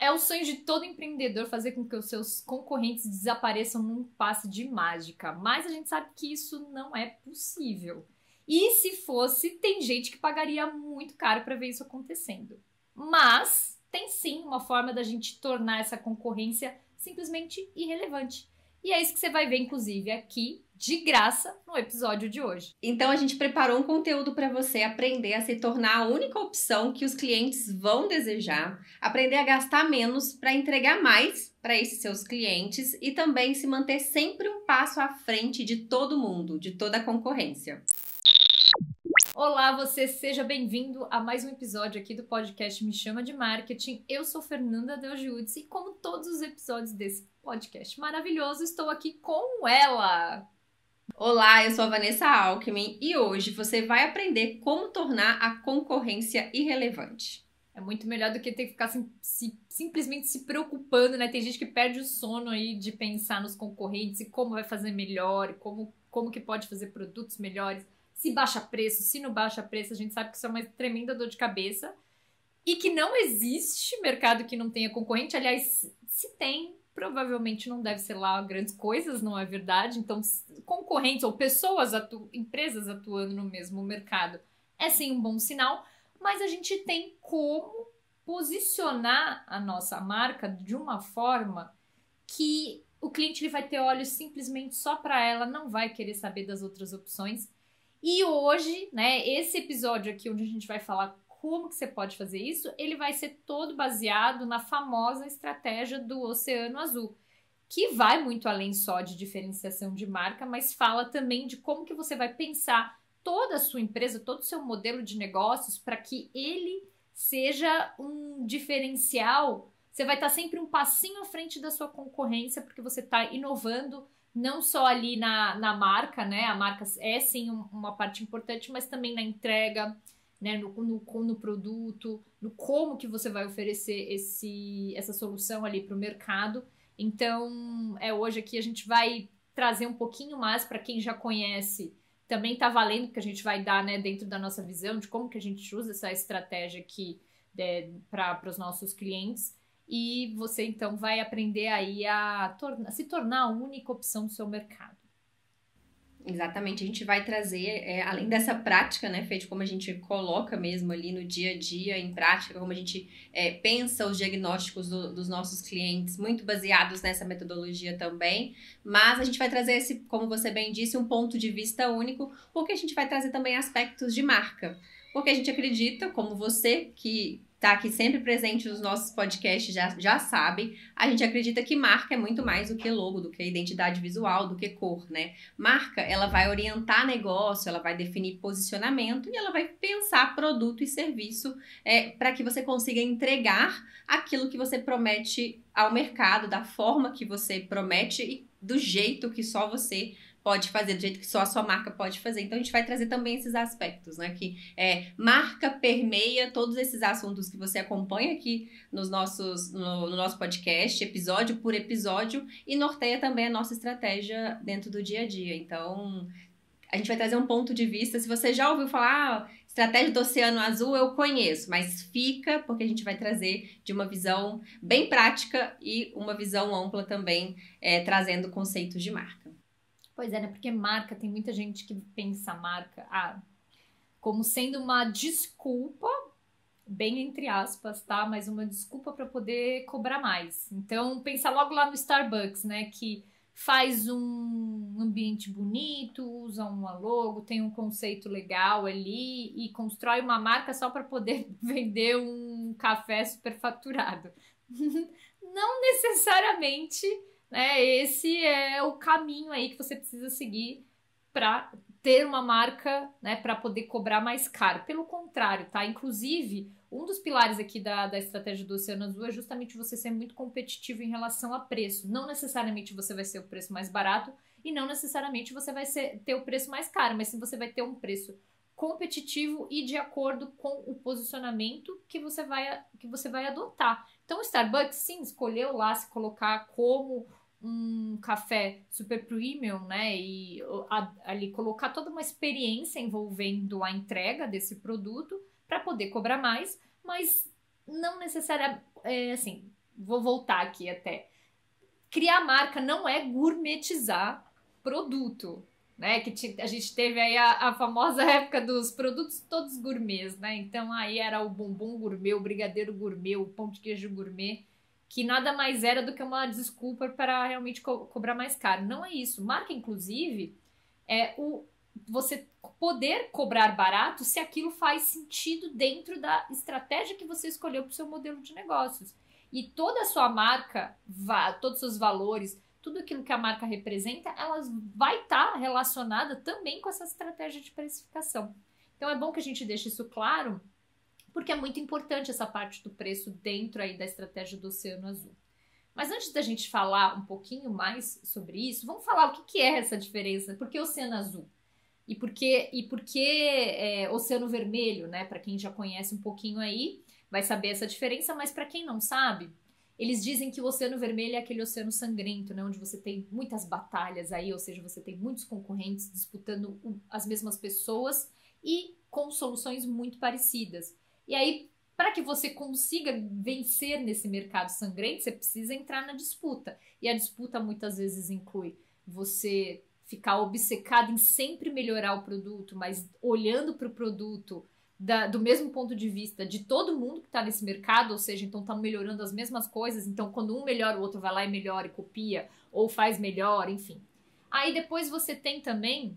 É o sonho de todo empreendedor fazer com que os seus concorrentes desapareçam num passe de mágica, mas a gente sabe que isso não é possível. E se fosse, tem gente que pagaria muito caro para ver isso acontecendo. Mas tem sim uma forma da gente tornar essa concorrência simplesmente irrelevante. E é isso que você vai ver, inclusive, aqui, de graça, no episódio de hoje. Então, a gente preparou um conteúdo para você aprender a se tornar a única opção que os clientes vão desejar, aprender a gastar menos para entregar mais para esses seus clientes e também se manter sempre um passo à frente de todo mundo, de toda a concorrência. Olá, você seja bem-vindo a mais um episódio aqui do podcast Me Chama de Marketing. Eu sou Fernanda Delgiudice e como todos os episódios desse podcast maravilhoso, estou aqui com ela. Olá, eu sou a Vanessa Alckmin e hoje você vai aprender como tornar a concorrência irrelevante. É muito melhor do que ter que ficar simplesmente se preocupando, né? Tem gente que perde o sono aí de pensar nos concorrentes e como vai fazer melhor, e como que pode fazer produtos melhores. Se baixa preço, se não baixa preço, a gente sabe que isso é uma tremenda dor de cabeça. E que não existe mercado que não tenha concorrente. Aliás, se tem, provavelmente não deve ser lá grandes coisas, não é verdade? Então, concorrentes ou pessoas, empresas atuando no mesmo mercado é sim um bom sinal. Mas a gente tem como posicionar a nossa marca de uma forma que o cliente ele vai ter olhos simplesmente só para ela, não vai querer saber das outras opções. E hoje, né, esse episódio aqui onde a gente vai falar como que você pode fazer isso, ele vai ser todo baseado na famosa estratégia do Oceano Azul, que vai muito além só de diferenciação de marca, mas fala também de como que você vai pensar toda a sua empresa, todo o seu modelo de negócios para que ele seja um diferencial. Você vai estar sempre um passinho à frente da sua concorrência, porque você está inovando não só ali na marca, né? A marca é sim uma parte importante, mas também na entrega, né? No produto, no como que você vai oferecer essa solução ali para o mercado. Então, hoje aqui a gente vai trazer um pouquinho mais para quem já conhece. Também está valendo, porque a gente vai dar, né, dentro da nossa visão de como que a gente usa essa estratégia aqui para os nossos clientes. E você, então, vai aprender aí a se tornar a única opção do seu mercado. Exatamente, a gente vai trazer, além dessa prática, né, Fê, de como a gente coloca mesmo ali no dia a dia em prática, como a gente pensa os diagnósticos dos nossos clientes, muito baseados nessa metodologia também, mas a gente vai trazer esse, como você bem disse, um ponto de vista único, porque a gente vai trazer também aspectos de marca, porque a gente acredita, como você que tá aqui sempre presente nos nossos podcasts, já sabe, a gente acredita que marca é muito mais do que logo, do que identidade visual, do que cor, né? Marca, ela vai orientar negócio, ela vai definir posicionamento e ela vai pensar produto e serviço para que você consiga entregar aquilo que você promete ao mercado, da forma que você promete e do jeito que só você pode fazer, do jeito que só a sua marca pode fazer. Então, a gente vai trazer também esses aspectos, né? Que marca permeia todos esses assuntos que você acompanha aqui no nosso podcast, episódio por episódio, e norteia também a nossa estratégia dentro do dia a dia. Então, a gente vai trazer um ponto de vista. Se você já ouviu falar, estratégia do Oceano Azul, eu conheço, mas fica porque a gente vai trazer de uma visão bem prática e uma visão ampla também, trazendo conceitos de marca. Pois é, né? Porque marca, tem muita gente que pensa a marca como sendo uma desculpa, bem entre aspas, tá? Mas uma desculpa para poder cobrar mais. Então, pensa logo lá no Starbucks, né? Que faz um ambiente bonito, usa uma logo, tem um conceito legal ali e constrói uma marca só para poder vender um café superfaturado. Não necessariamente, né? Esse é o caminho aí que você precisa seguir para ter uma marca, né, para poder cobrar mais caro. Pelo contrário, tá? Inclusive, um dos pilares aqui da estratégia do Oceano Azul é justamente você ser muito competitivo em relação a preço. Não necessariamente você vai ser o preço mais barato e não necessariamente você vai ter o preço mais caro, mas sim você vai ter um preço competitivo e de acordo com o posicionamento que você vai adotar. Então, o Starbucks, sim, escolheu lá se colocar como um café super premium, né? E ali colocar toda uma experiência envolvendo a entrega desse produto para poder cobrar mais, mas não necessariamente, assim, vou voltar aqui até. Criar marca não é gourmetizar produto, né? Que a gente teve aí a famosa época dos produtos todos gourmets, né? Então aí era o bombom gourmet, o brigadeiro gourmet, o pão de queijo gourmet, que nada mais era do que uma desculpa para realmente cobrar mais caro. Não é isso. Marca, inclusive, é você poder cobrar barato se aquilo faz sentido dentro da estratégia que você escolheu para o seu modelo de negócios. E toda a sua marca, todos os seus valores, tudo aquilo que a marca representa, ela vai estar relacionada também com essa estratégia de precificação. Então é bom que a gente deixe isso claro, porque é muito importante essa parte do preço dentro aí da estratégia do Oceano Azul. Mas antes da gente falar um pouquinho mais sobre isso, vamos falar o que é essa diferença. Por que Oceano Azul? E por que Oceano Vermelho, né? Para quem já conhece um pouquinho aí, vai saber essa diferença, mas para quem não sabe, eles dizem que o Oceano Vermelho é aquele oceano sangrento, né? Onde você tem muitas batalhas aí, ou seja, você tem muitos concorrentes disputando as mesmas pessoas e com soluções muito parecidas. E aí, para que você consiga vencer nesse mercado sangrento, você precisa entrar na disputa. E a disputa muitas vezes inclui você ficar obcecado em sempre melhorar o produto, mas olhando para o produto do mesmo ponto de vista de todo mundo que está nesse mercado, ou seja, então estão melhorando as mesmas coisas, então quando um melhora, o outro vai lá e melhora e copia, ou faz melhor, enfim. Aí depois você tem também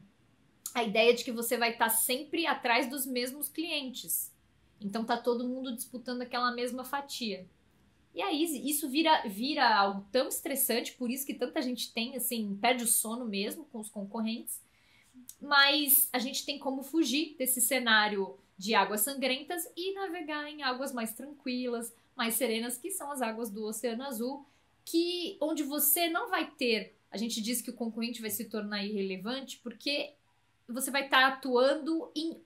a ideia de que você vai estar sempre atrás dos mesmos clientes. Então tá todo mundo disputando aquela mesma fatia. E aí isso vira algo tão estressante, por isso que tanta gente tem, assim, perde o sono mesmo com os concorrentes. Mas a gente tem como fugir desse cenário de águas sangrentas e navegar em águas mais tranquilas, mais serenas, que são as águas do Oceano Azul, onde você não vai ter, a gente diz que o concorrente vai se tornar irrelevante, porque você vai estar atuando em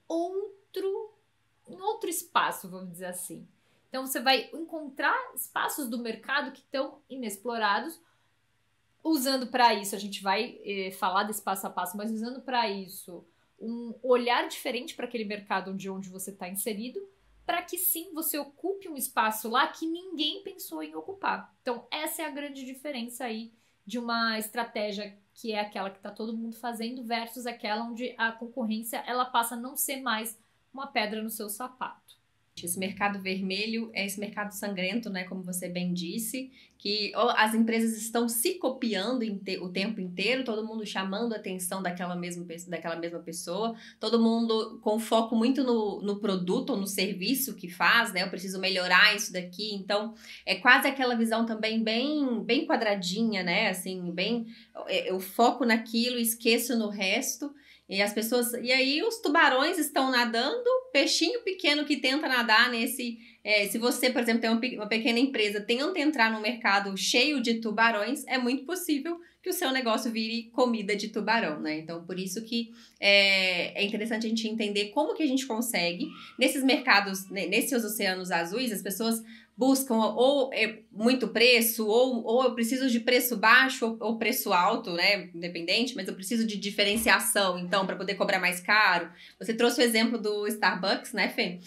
outro espaço, vamos dizer assim. Então você vai encontrar espaços do mercado que estão inexplorados, usando para isso, a gente vai falar desse passo a passo, mas usando para isso um olhar diferente para aquele mercado onde você está inserido, para que sim você ocupe um espaço lá que ninguém pensou em ocupar. Então essa é a grande diferença aí de uma estratégia que é aquela que está todo mundo fazendo versus aquela onde a concorrência ela passa a não ser mais uma pedra no seu sapato. Esse mercado vermelho é esse mercado sangrento, né, como você bem disse, que as empresas estão se copiando o tempo inteiro, todo mundo chamando a atenção daquela mesma pessoa, todo mundo com foco muito no produto ou no serviço que faz, né, eu preciso melhorar isso daqui, então é quase aquela visão também bem quadradinha, né, assim, eu foco naquilo, esqueço no resto. E aí os tubarões estão nadando, peixinho pequeno que tenta nadar se você, por exemplo, tem uma pequena empresa, tenta entrar num mercado cheio de tubarões, é muito possível que o seu negócio vire comida de tubarão, né? Então, por isso que é interessante a gente entender como que a gente consegue, nesses mercados, nesses oceanos azuis, as pessoas buscam ou muito preço, ou eu preciso de preço baixo ou preço alto, né? Independente, mas eu preciso de diferenciação, então, para poder cobrar mais caro. Você trouxe o exemplo do Starbucks, né, Fê?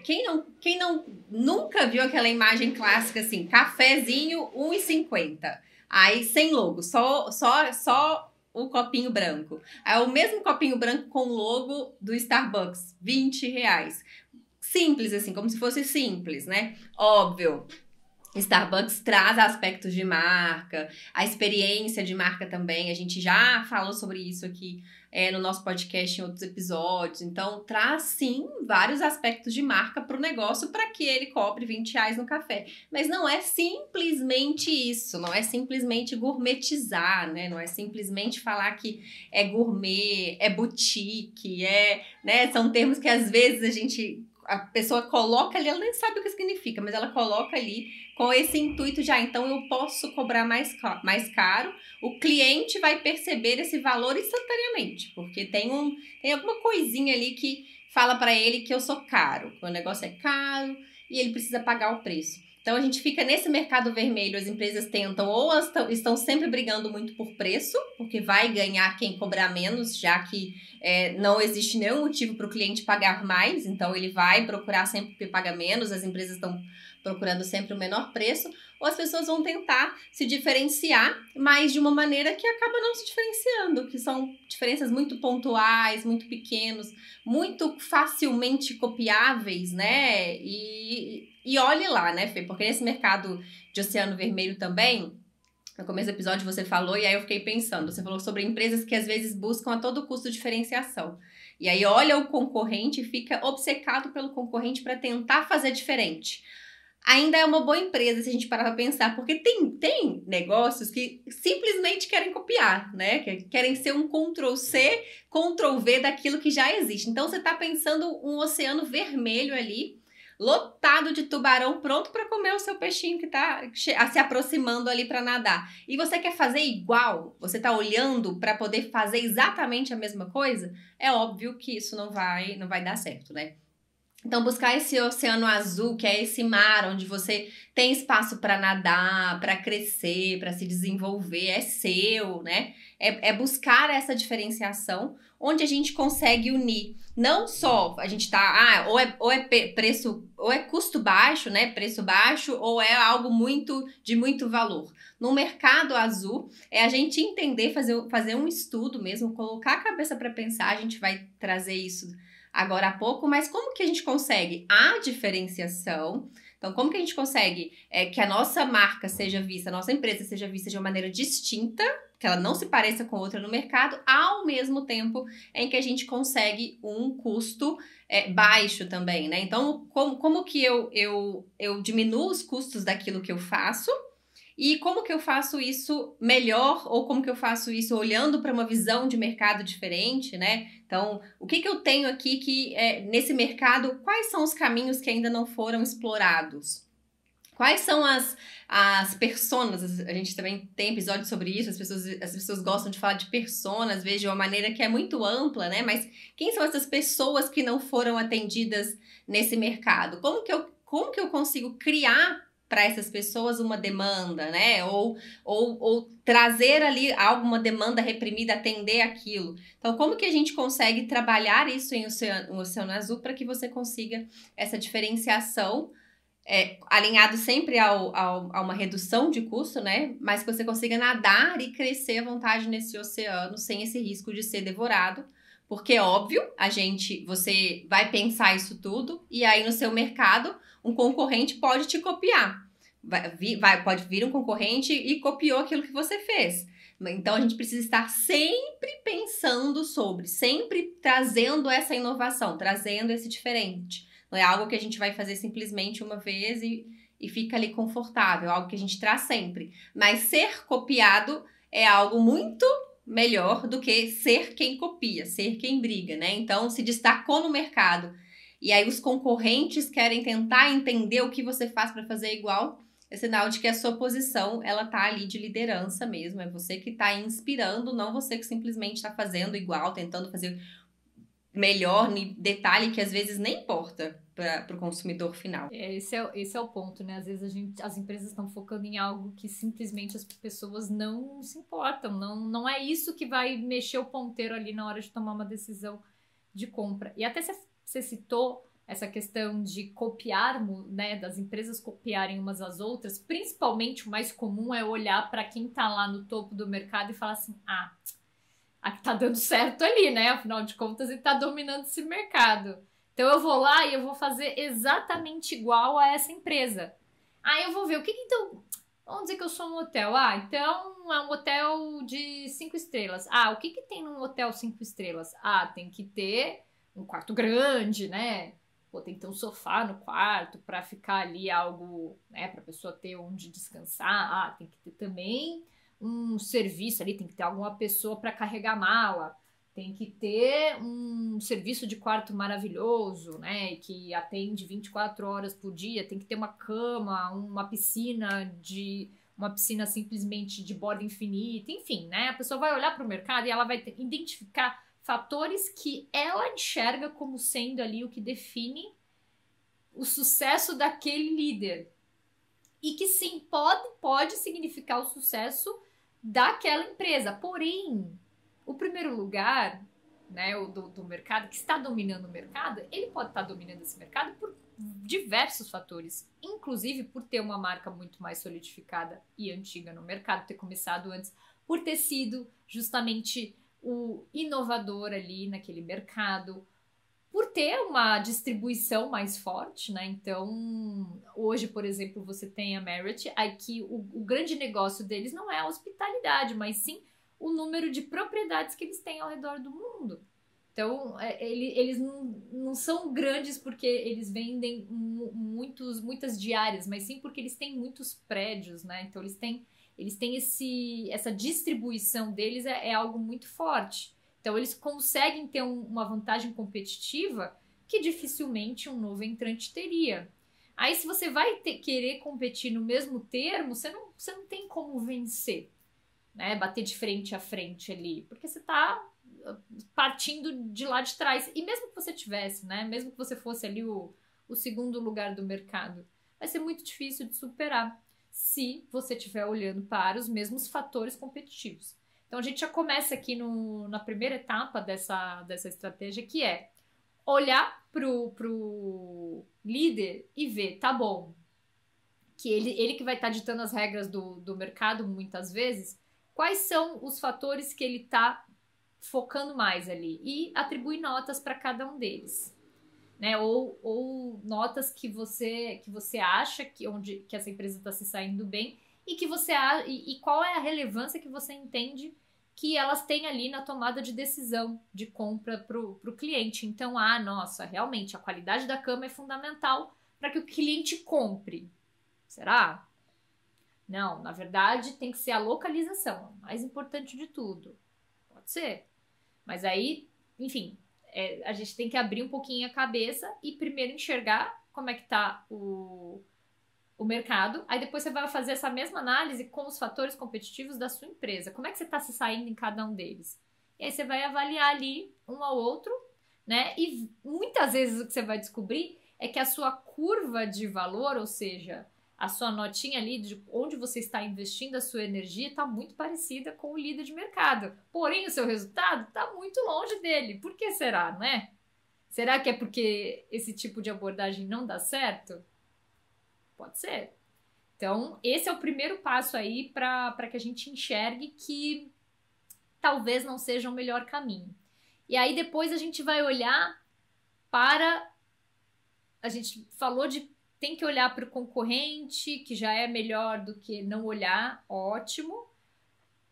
Quem não nunca viu aquela imagem clássica assim, cafezinho R$1,50, aí sem logo, só o copinho branco. Aí o mesmo copinho branco com o logo do Starbucks, R$20. Simples, assim, como se fosse simples, né? Óbvio, Starbucks traz aspectos de marca, a experiência de marca também, a gente já falou sobre isso aqui no nosso podcast em outros episódios, então traz sim vários aspectos de marca para o negócio para que ele cobre R$20 no café, mas não é simplesmente isso, não é simplesmente gourmetizar, né? Não é simplesmente falar que é gourmet, é boutique, né? São termos que às vezes a pessoa coloca ali, ela nem sabe o que significa, mas ela coloca ali com esse intuito de, então eu posso cobrar mais caro, o cliente vai perceber esse valor instantaneamente, porque tem alguma coisinha ali que fala para ele que eu sou caro, que o negócio é caro e ele precisa pagar o preço. Então a gente fica nesse mercado vermelho, as empresas tentam ou estão sempre brigando muito por preço, porque vai ganhar quem cobrar menos, já que não existe nenhum motivo para o cliente pagar mais, então ele vai procurar sempre que paga menos, as empresas estão procurando sempre o menor preço, ou as pessoas vão tentar se diferenciar, mas de uma maneira que acaba não se diferenciando, que são diferenças muito pontuais, muito pequenos, muito facilmente copiáveis, né? E olhe lá, né, Fê? Porque nesse mercado de Oceano Vermelho também, no começo do episódio você falou, e aí eu fiquei pensando, você falou sobre empresas que às vezes buscam a todo custo diferenciação. E aí olha o concorrente e fica obcecado pelo concorrente para tentar fazer diferente. Ainda é uma boa empresa se a gente parar para pensar, porque tem negócios que simplesmente querem copiar, né? Que querem ser um Ctrl+C, Ctrl+V daquilo que já existe. Então você está pensando um oceano vermelho ali, lotado de tubarão, pronto para comer o seu peixinho que está se aproximando ali para nadar. E você quer fazer igual? Você está olhando para poder fazer exatamente a mesma coisa? É óbvio que isso não vai dar certo, né? Então, buscar esse oceano azul, que é esse mar onde você tem espaço para nadar, para crescer, para se desenvolver, é seu, né? É buscar essa diferenciação, onde a gente consegue unir não só a gente tá, ou é preço, ou é custo baixo, né? Preço baixo, ou é algo de muito valor. No mercado azul, é a gente entender, fazer um estudo mesmo, colocar a cabeça para pensar, a gente vai trazer isso agora há pouco, mas como que a gente consegue a diferenciação? Então, como que a gente consegue que a nossa marca seja vista, a nossa empresa seja vista de uma maneira distinta, que ela não se pareça com outra no mercado, ao mesmo tempo em que a gente consegue um custo baixo também, né? Então, como que eu diminuo os custos daquilo que eu faço? E como que eu faço isso melhor, ou como que eu faço isso olhando para uma visão de mercado diferente, né? Então, o que eu tenho aqui que, nesse mercado, quais são os caminhos que ainda não foram explorados? Quais são as personas? A gente também tem episódios sobre isso, as pessoas gostam de falar de personas, às vezes de uma maneira que é muito ampla, né? Mas quem são essas pessoas que não foram atendidas nesse mercado? Como que eu consigo criar para essas pessoas uma demanda, né? Ou trazer ali alguma demanda reprimida, atender aquilo. Então, como que a gente consegue trabalhar isso em Oceano Azul para que você consiga essa diferenciação, alinhado sempre a uma redução de custo, né? Mas que você consiga nadar e crescer à vontade nesse oceano sem esse risco de ser devorado. Porque, óbvio, você vai pensar isso tudo e aí no seu mercado um concorrente pode te copiar. Pode vir um concorrente e copiou aquilo que você fez. Então, a gente precisa estar sempre pensando sempre trazendo essa inovação, trazendo esse diferente. Não é algo que a gente vai fazer simplesmente uma vez e fica ali confortável, é algo que a gente traz sempre. Mas ser copiado é algo muito melhor do que ser quem copia, ser quem briga, né? Então, se destacou no mercado e aí os concorrentes querem tentar entender o que você faz para fazer igual, é sinal de que a sua posição, ela tá ali de liderança mesmo, é você que tá inspirando, não você que simplesmente está fazendo igual, tentando fazer melhor, detalhe que às vezes nem importa para o consumidor final. Esse é o ponto, né? Às vezes as empresas estão focando em algo que simplesmente as pessoas não se importam, não é isso que vai mexer o ponteiro ali na hora de tomar uma decisão de compra. E até você citou essa questão de copiar, né, das empresas copiarem umas às outras, principalmente o mais comum é olhar para quem tá lá no topo do mercado e falar assim, aqui tá dando certo ali, né, afinal de contas ele tá dominando esse mercado. Então eu vou lá e eu vou fazer exatamente igual a essa empresa. Eu vou ver, então, vamos dizer que eu sou um hotel. Então é um hotel de 5 estrelas. O que tem num hotel 5 estrelas? Tem que ter um quarto grande, né? Tem que ter um sofá no quarto para ficar ali algo, né, para a pessoa ter onde descansar. Tem que ter também um serviço ali, tem que ter alguma pessoa para carregar mala. Tem que ter um serviço de quarto maravilhoso, né, que atende 24 horas por dia. Tem que ter uma cama, uma piscina simplesmente de borda infinita. Enfim, né, a pessoa vai olhar para o mercado e ela vai identificar fatores que ela enxerga como sendo ali o que define o sucesso daquele líder. e que sim, pode significar o sucesso daquela empresa. Porém, o primeiro lugar, né, o do mercado, que está dominando o mercado, ele pode estar dominando esse mercado por diversos fatores, inclusive por ter uma marca muito mais solidificada e antiga no mercado, ter começado antes, por ter sido justamente o inovador ali naquele mercado, por ter uma distribuição mais forte, né? Então, hoje, por exemplo, você tem a Marriott, aqui o grande negócio deles não é a hospitalidade, mas sim o número de propriedades que eles têm ao redor do mundo. Então, eles não são grandes porque eles vendem muitas diárias, mas sim porque eles têm muitos prédios, né? Então, eles têm essa distribuição deles é algo muito forte. Então, eles conseguem ter uma vantagem competitiva que dificilmente um novo entrante teria. Aí, se você vai querer competir no mesmo termo, você não tem como vencer, né? Bater de frente a frente ali, porque você está partindo de lá de trás. E mesmo que você tivesse, né? Mesmo que você fosse ali o segundo lugar do mercado, vai ser muito difícil de superar se você estiver olhando para os mesmos fatores competitivos. Então, a gente já começa aqui na primeira etapa dessa estratégia, que é olhar pro líder e ver, tá bom, que ele que vai estar ditando as regras do mercado muitas vezes, quais são os fatores que ele está focando mais ali e atribuir notas para cada um deles, né? Ou notas que você acha que essa empresa está se saindo bem e que e qual é a relevância que você entende que elas têm ali na tomada de decisão de compra para o cliente. Então, nossa, realmente a qualidade da cama é fundamental para que o cliente compre. Será? Não, na verdade tem que ser a localização, mais importante de tudo. Pode ser. Mas aí, enfim, a gente tem que abrir um pouquinho a cabeça e primeiro enxergar como é que está o mercado. Aí depois você vai fazer essa mesma análise com os fatores competitivos da sua empresa. Como é que você está se saindo em cada um deles? E aí você vai avaliar ali um ao outro, né? E muitas vezes o que você vai descobrir é que a sua curva de valor, ou seja, a sua notinha ali de onde você está investindo a sua energia está muito parecida com o líder de mercado. Porém, o seu resultado está muito longe dele. Por que será, né? Será que é porque esse tipo de abordagem não dá certo? Pode ser. Então, esse é o primeiro passo aí para que a gente enxergue que talvez não seja o melhor caminho. E aí depois a gente vai olhar para... A gente falou de tem que olhar para o concorrente, que já é melhor do que não olhar, ótimo.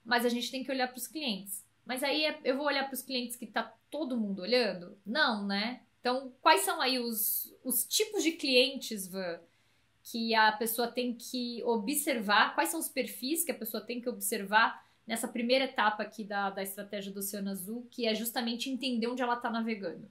Mas a gente tem que olhar para os clientes. Mas aí eu vou olhar para os clientes que está todo mundo olhando? Não, né? Então, quais são aí os tipos de clientes, Van, que a pessoa tem que observar? Quais são os perfis que a pessoa tem que observar nessa primeira etapa aqui da estratégia do Oceano Azul, que é justamente entender onde ela está navegando?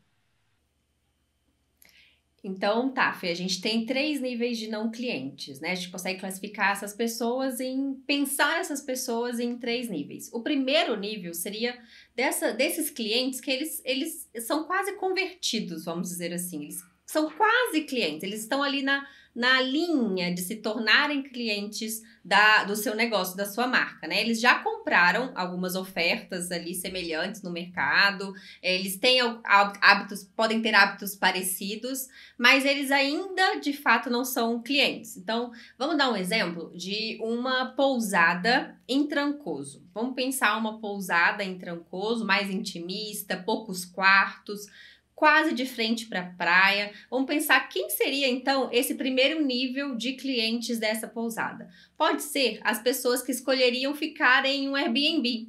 Então, tá, Fê, a gente tem 3 níveis de não clientes, né? A gente consegue classificar essas pessoas pensar essas pessoas em 3 níveis. O primeiro nível seria desses clientes que eles são quase convertidos, vamos dizer assim. Eles são quase clientes, eles estão ali na linha de se tornarem clientes do seu negócio, da sua marca, né? Eles já compraram algumas ofertas ali semelhantes no mercado, eles têm hábitos, podem ter hábitos parecidos, mas eles ainda, de fato, não são clientes. Então, vamos dar um exemplo de uma pousada em Trancoso. Vamos pensar uma pousada em Trancoso, mais intimista, poucos quartos, quase de frente para a praia. Vamos pensar quem seria, então, esse primeiro nível de clientes dessa pousada. Pode ser as pessoas que escolheriam ficar em um Airbnb,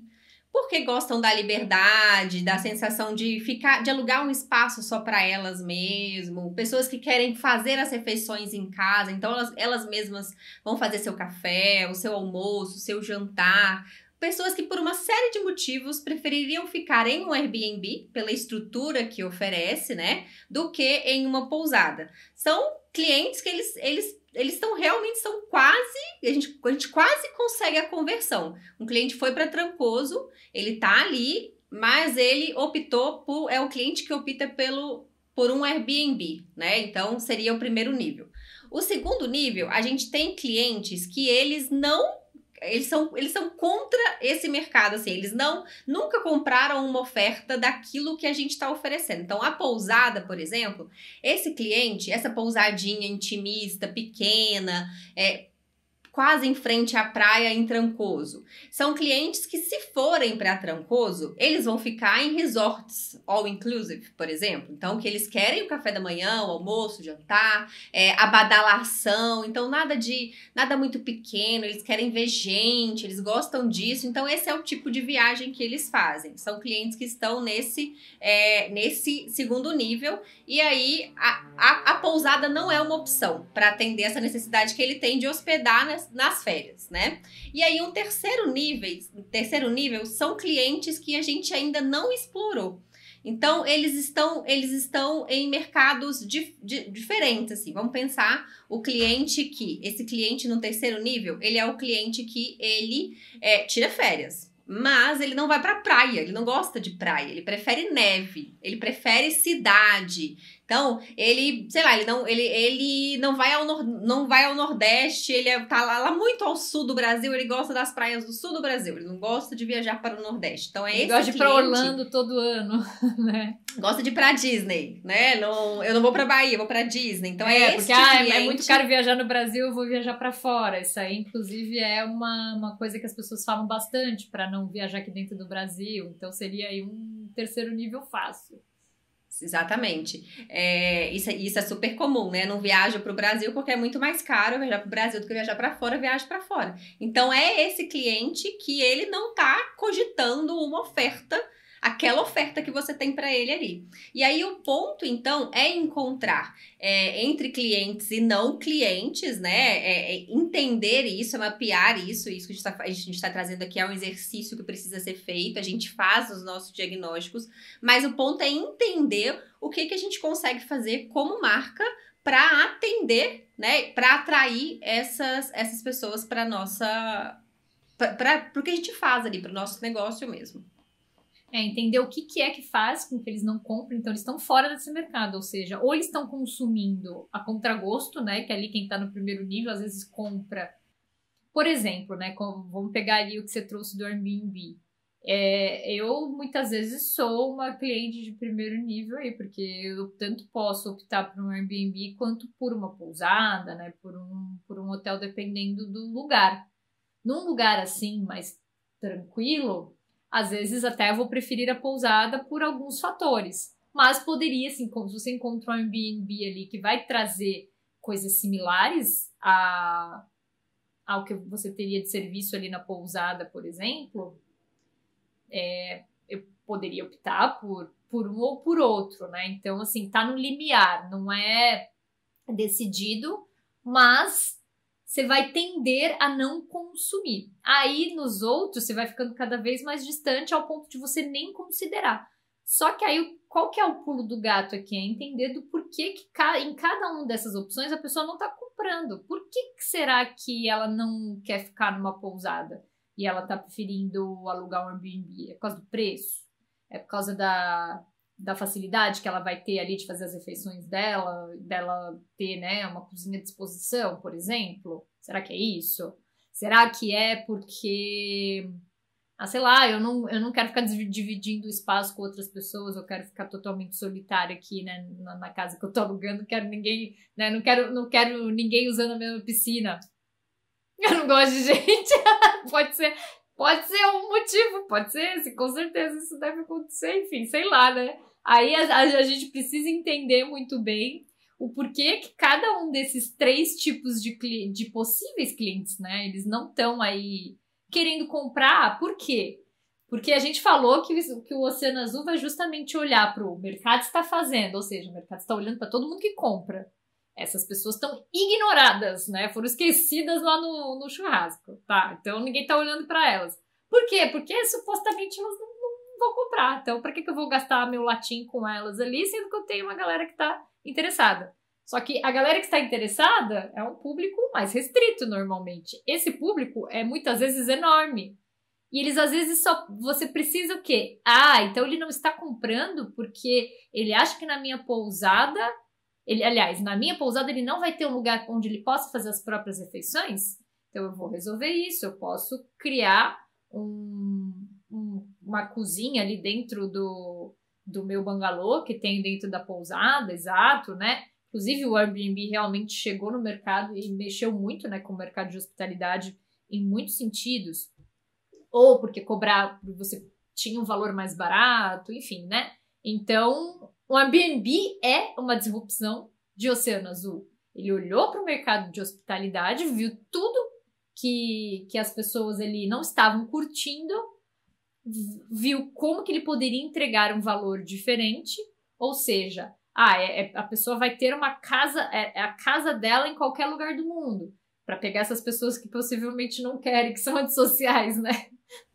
porque gostam da liberdade, da sensação de alugar um espaço só para elas mesmo, pessoas que querem fazer as refeições em casa, então elas mesmas vão fazer seu café, o seu almoço, o seu jantar. Pessoas que por uma série de motivos prefeririam ficar em um Airbnb, pela estrutura que oferece, né, do que em uma pousada. São clientes que eles realmente são quase, a gente quase consegue a conversão. Um cliente foi para Trancoso, ele tá ali, mas ele é o cliente que opta por um Airbnb, né? Então seria o primeiro nível. O segundo nível, a gente tem clientes que eles são contra esse mercado, assim, eles nunca compraram uma oferta daquilo que a gente está oferecendo. Então, a pousada, por exemplo, esse cliente, essa pousadinha intimista, pequena, quase em frente à praia em Trancoso. São clientes que, se forem para Trancoso, eles vão ficar em resorts all inclusive, por exemplo. Então, que eles querem o café da manhã, o almoço, o jantar, a badalação. Então, nada muito pequeno. Eles querem ver gente, eles gostam disso. Então, esse é o tipo de viagem que eles fazem. São clientes que estão nesse segundo nível. E aí, a pousada não é uma opção para atender essa necessidade que ele tem de hospedar nas férias, né? E aí, um terceiro nível são clientes que a gente ainda não explorou. Então, eles estão em mercados diferentes, assim. Vamos pensar esse cliente no terceiro nível, ele é o cliente que ele tira férias. Mas ele não vai pra praia, ele não gosta de praia, ele prefere neve, ele prefere cidade. Então, ele não vai ao Nordeste, ele tá lá muito ao sul do Brasil, ele gosta das praias do sul do Brasil, ele não gosta de viajar para o Nordeste. Então, ele gosta de ir pra Orlando todo ano, né? Gosta de ir pra Disney, né? Eu não vou pra Bahia, eu vou pra Disney. Então, porque é muito caro viajar no Brasil, eu vou viajar pra fora. Isso aí, inclusive, é uma coisa que as pessoas falam bastante para não viajar aqui dentro do Brasil. Então, seria aí um terceiro nível fácil. Exatamente. Isso é super comum, né? Não viajo pro Brasil porque é muito mais caro viajar pro Brasil do que viajar para fora, viajo para fora. Então, é esse cliente que ele não tá cogitando uma oferta, aquela oferta que você tem para ele ali. E aí, o ponto, então, é encontrar entre clientes e não clientes, né? Entender isso, mapear isso que a gente está trazendo aqui é um exercício que precisa ser feito, a gente faz os nossos diagnósticos, mas o ponto é entender o que a gente consegue fazer como marca para atender, né? Para atrair essas pessoas para o que a gente faz ali, para o nosso negócio mesmo. Entender o que é que faz com que eles não comprem, então eles estão fora desse mercado, ou seja, ou eles estão consumindo a contragosto, né, que ali quem está no primeiro nível às vezes compra, por exemplo, né, vamos pegar ali o que você trouxe do Airbnb, eu muitas vezes sou uma cliente de primeiro nível aí, porque eu tanto posso optar por um Airbnb quanto por uma pousada, né, por um hotel, dependendo do lugar. Num lugar assim, mais tranquilo, às vezes até eu vou preferir a pousada por alguns fatores. Mas poderia, assim, se você encontra um Airbnb ali que vai trazer coisas similares ao que você teria de serviço ali na pousada, por exemplo, eu poderia optar por um ou por outro, né? Então, assim, tá no limiar, não é decidido, mas você vai tender a não consumir. Aí, nos outros, você vai ficando cada vez mais distante ao ponto de você nem considerar. Só que aí, qual que é o pulo do gato aqui? É entender do porquê que em cada uma dessas opções a pessoa não está comprando. Por que será que ela não quer ficar numa pousada e ela está preferindo alugar um Airbnb? É por causa do preço? É por causa da facilidade que ela vai ter ali de fazer as refeições dela ter, né, uma cozinha à disposição, por exemplo? Será que é isso? Será que é porque, sei lá, eu não quero ficar dividindo espaço com outras pessoas, eu quero ficar totalmente solitária aqui, né, na casa que eu tô alugando, não quero ninguém, né, não quero ninguém usando a mesma piscina. Eu não gosto de gente. Pode ser um motivo, pode ser, com certeza isso deve acontecer, enfim, sei lá, né? Aí a gente precisa entender muito bem o porquê que cada um desses três tipos de possíveis clientes, né? Eles não estão aí querendo comprar. Por quê? Porque a gente falou que o Oceano Azul vai justamente olhar para o mercado está fazendo, ou seja, o mercado está olhando para todo mundo que compra. Essas pessoas estão ignoradas, né? Foram esquecidas lá no churrasco, tá? Então ninguém tá olhando para elas. Por quê? Porque supostamente elas não vão comprar. Então, para que eu vou gastar meu latim com elas ali, sendo que eu tenho uma galera que tá interessada? Só que a galera que está interessada é um público mais restrito, normalmente. Esse público é muitas vezes enorme. E eles, às vezes, você precisa o quê? Então ele não está comprando porque ele acha que na minha pousada Aliás, na minha pousada ele não vai ter um lugar onde ele possa fazer as próprias refeições, então eu vou resolver isso. Eu posso criar uma cozinha ali dentro do meu bangalô, que tem dentro da pousada, exato, né? Inclusive o Airbnb realmente chegou no mercado e mexeu muito, né, com o mercado de hospitalidade em muitos sentidos. Ou porque você tinha um valor mais barato, enfim, né? Então, o Airbnb é uma disrupção de Oceano Azul. Ele olhou para o mercado de hospitalidade, viu tudo que as pessoas ali não estavam curtindo, viu como que ele poderia entregar um valor diferente, ou seja, a pessoa vai ter uma casa, é a casa dela em qualquer lugar do mundo, para pegar essas pessoas que possivelmente não querem, que são antissociais, né?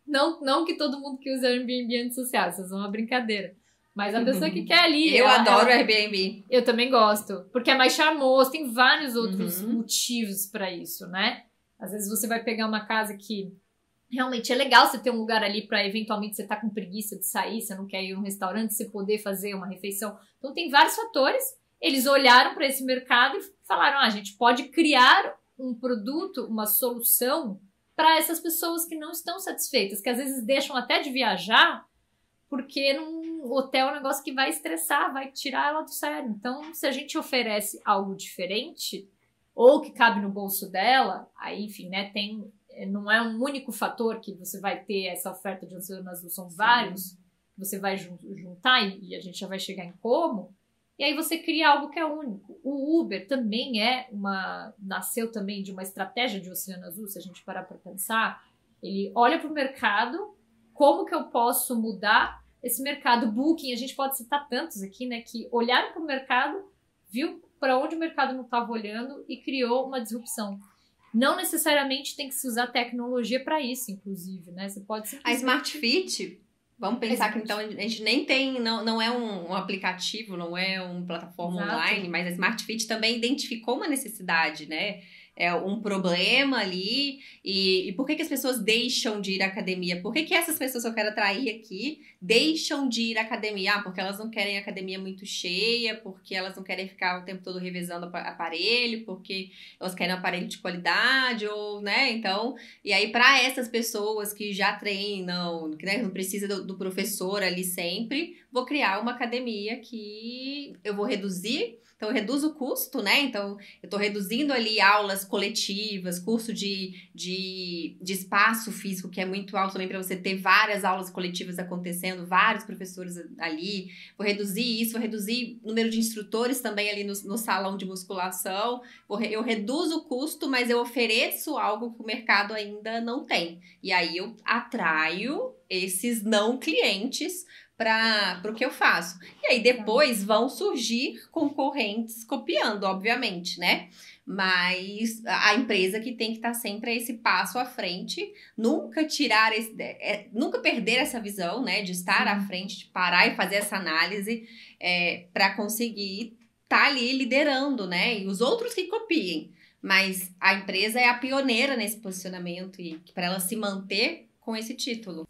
Não que todo mundo que usa Airbnb é antissocial, isso é uma brincadeira. Mas a pessoa que quer ali... Eu adoro Airbnb. Eu também gosto, porque é mais charmoso, tem vários outros motivos para isso, né? Às vezes você vai pegar uma casa que realmente é legal você ter um lugar ali para eventualmente você tá com preguiça de sair, você não quer ir a um restaurante, você poder fazer uma refeição. Então tem vários fatores. Eles olharam para esse mercado e falaram, a gente pode criar um produto, uma solução para essas pessoas que não estão satisfeitas, que às vezes deixam até de viajar porque num hotel é um negócio que vai estressar, vai tirar ela do sério. Então, se a gente oferece algo diferente ou que cabe no bolso dela, aí, enfim, né, não é um único fator que você vai ter essa oferta de Oceano Azul, são vários que você vai juntar e a gente já vai chegar em como. E aí você cria algo que é único. O Uber também nasceu também de uma estratégia de Oceano Azul, se a gente parar para pensar. Ele olha para o mercado, como que eu posso mudar esse mercado? Booking, a gente pode citar tantos aqui, né, que olharam para o mercado, viu para onde o mercado não estava olhando e criou uma disrupção. Não necessariamente tem que se usar tecnologia para isso, inclusive, né? Você pode A Smart Fit, vamos pensar que então a gente nem tem, não é um aplicativo, não é uma plataforma online, mas a Smart Fit também identificou uma necessidade, né? É um problema ali, e por que as pessoas deixam de ir à academia? Por que essas pessoas que eu quero atrair aqui deixam de ir à academia? Porque elas não querem academia muito cheia, porque elas não querem ficar o tempo todo revezando aparelho, porque elas querem um aparelho de qualidade, ou, né, então, e aí para essas pessoas que já treinam, né, não precisa do professor ali sempre, vou criar uma academia que eu vou reduzir. Então, eu reduzo o custo, né? Então, eu estou reduzindo ali aulas coletivas, curso de espaço físico, que é muito alto também para você ter várias aulas coletivas acontecendo, vários professores ali. Vou reduzir isso, vou reduzir o número de instrutores também ali no salão de musculação. Eu reduzo o custo, mas eu ofereço algo que o mercado ainda não tem. E aí, eu atraio esses não clientes para o que eu faço. E aí depois vão surgir concorrentes copiando, obviamente, né? Mas a empresa que tem que estar sempre a esse passo à frente, nunca nunca perder essa visão, né? De estar à frente, de parar e fazer essa análise para conseguir estar ali liderando, né? E os outros que copiem. Mas a empresa é a pioneira nesse posicionamento e para ela se manter com esse título.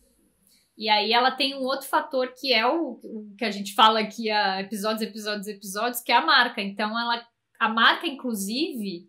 E aí ela tem um outro fator que é o que a gente fala aqui há episódios, que é a marca. Então, a marca, inclusive,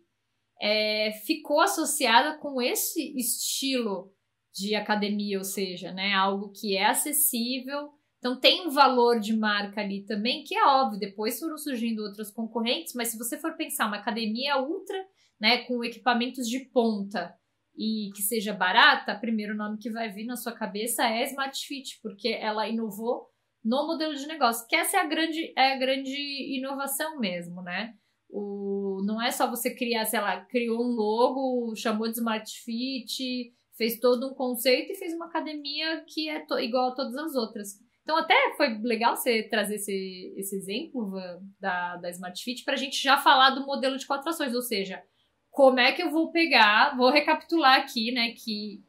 ficou associada com esse estilo de academia, ou seja, né, algo que é acessível. Então, tem um valor de marca ali também, que é óbvio. Depois foram surgindo outras concorrentes, mas se você for pensar uma academia ultra, né, com equipamentos de ponta, e que seja barata, o primeiro nome que vai vir na sua cabeça é Smart Fit, porque ela inovou no modelo de negócio, que essa é a grande inovação mesmo, né? Não é só você criar, sei lá, criou um logo, chamou de Smart Fit, fez todo um conceito e fez uma academia que é igual a todas as outras. Então até foi legal você trazer esse exemplo da Smart Fit para a gente já falar do modelo de 4 ações, ou seja, como é que eu vou recapitular aqui, né, que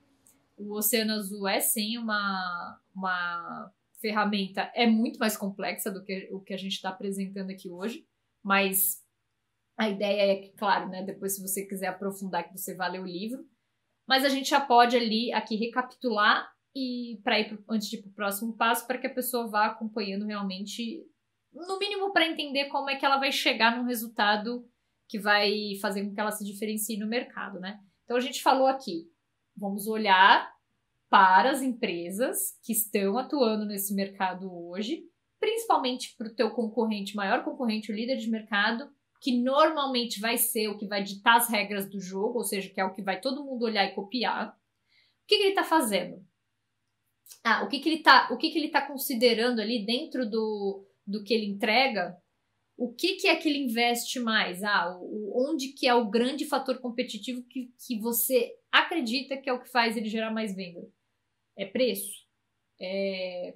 o Oceano Azul é sim uma ferramenta, é muito mais complexa do que o que a gente está apresentando aqui hoje, mas a ideia é que, claro, né, depois se você quiser aprofundar, que você vai ler o livro, mas a gente já pode aqui recapitular e para ir antes de ir para o próximo passo, para que a pessoa vá acompanhando realmente no mínimo para entender como é que ela vai chegar num resultado que vai fazer com que ela se diferencie no mercado, né? Então a gente falou aqui, vamos olhar para as empresas que estão atuando nesse mercado hoje, principalmente para o teu concorrente, maior concorrente, o líder de mercado, que normalmente vai ser o que vai ditar as regras do jogo, ou seja, que é o que vai todo mundo olhar e copiar. O que ele está fazendo? O que ele tá considerando ali dentro do que ele entrega? O que é que ele investe mais? Onde que é o grande fator competitivo que você acredita que é o que faz ele gerar mais venda? É preço? É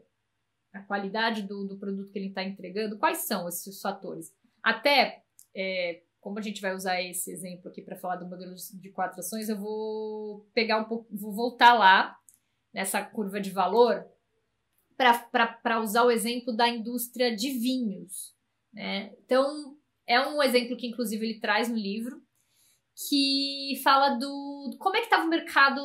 a qualidade do produto que ele está entregando? Quais são esses fatores? Até, como a gente vai usar esse exemplo aqui para falar do modelo de 4 ações, eu vou pegar vou voltar lá nessa curva de valor para usar o exemplo da indústria de vinhos, né? Então, é um exemplo que, inclusive, ele traz no livro, que fala como é que estava o mercado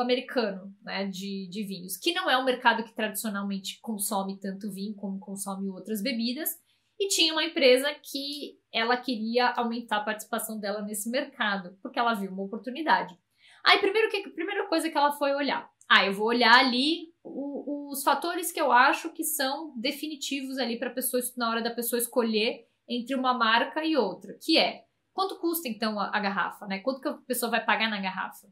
americano, né, de vinhos, que não é um mercado que tradicionalmente consome tanto vinho como consome outras bebidas, e tinha uma empresa que ela queria aumentar a participação dela nesse mercado, porque ela viu uma oportunidade. Aí, primeira coisa que ela foi olhar, eu vou olhar ali os fatores que eu acho que são definitivos ali para na hora da pessoa escolher entre uma marca e outra, que é quanto custa então a garrafa, né? Quanto que a pessoa vai pagar na garrafa?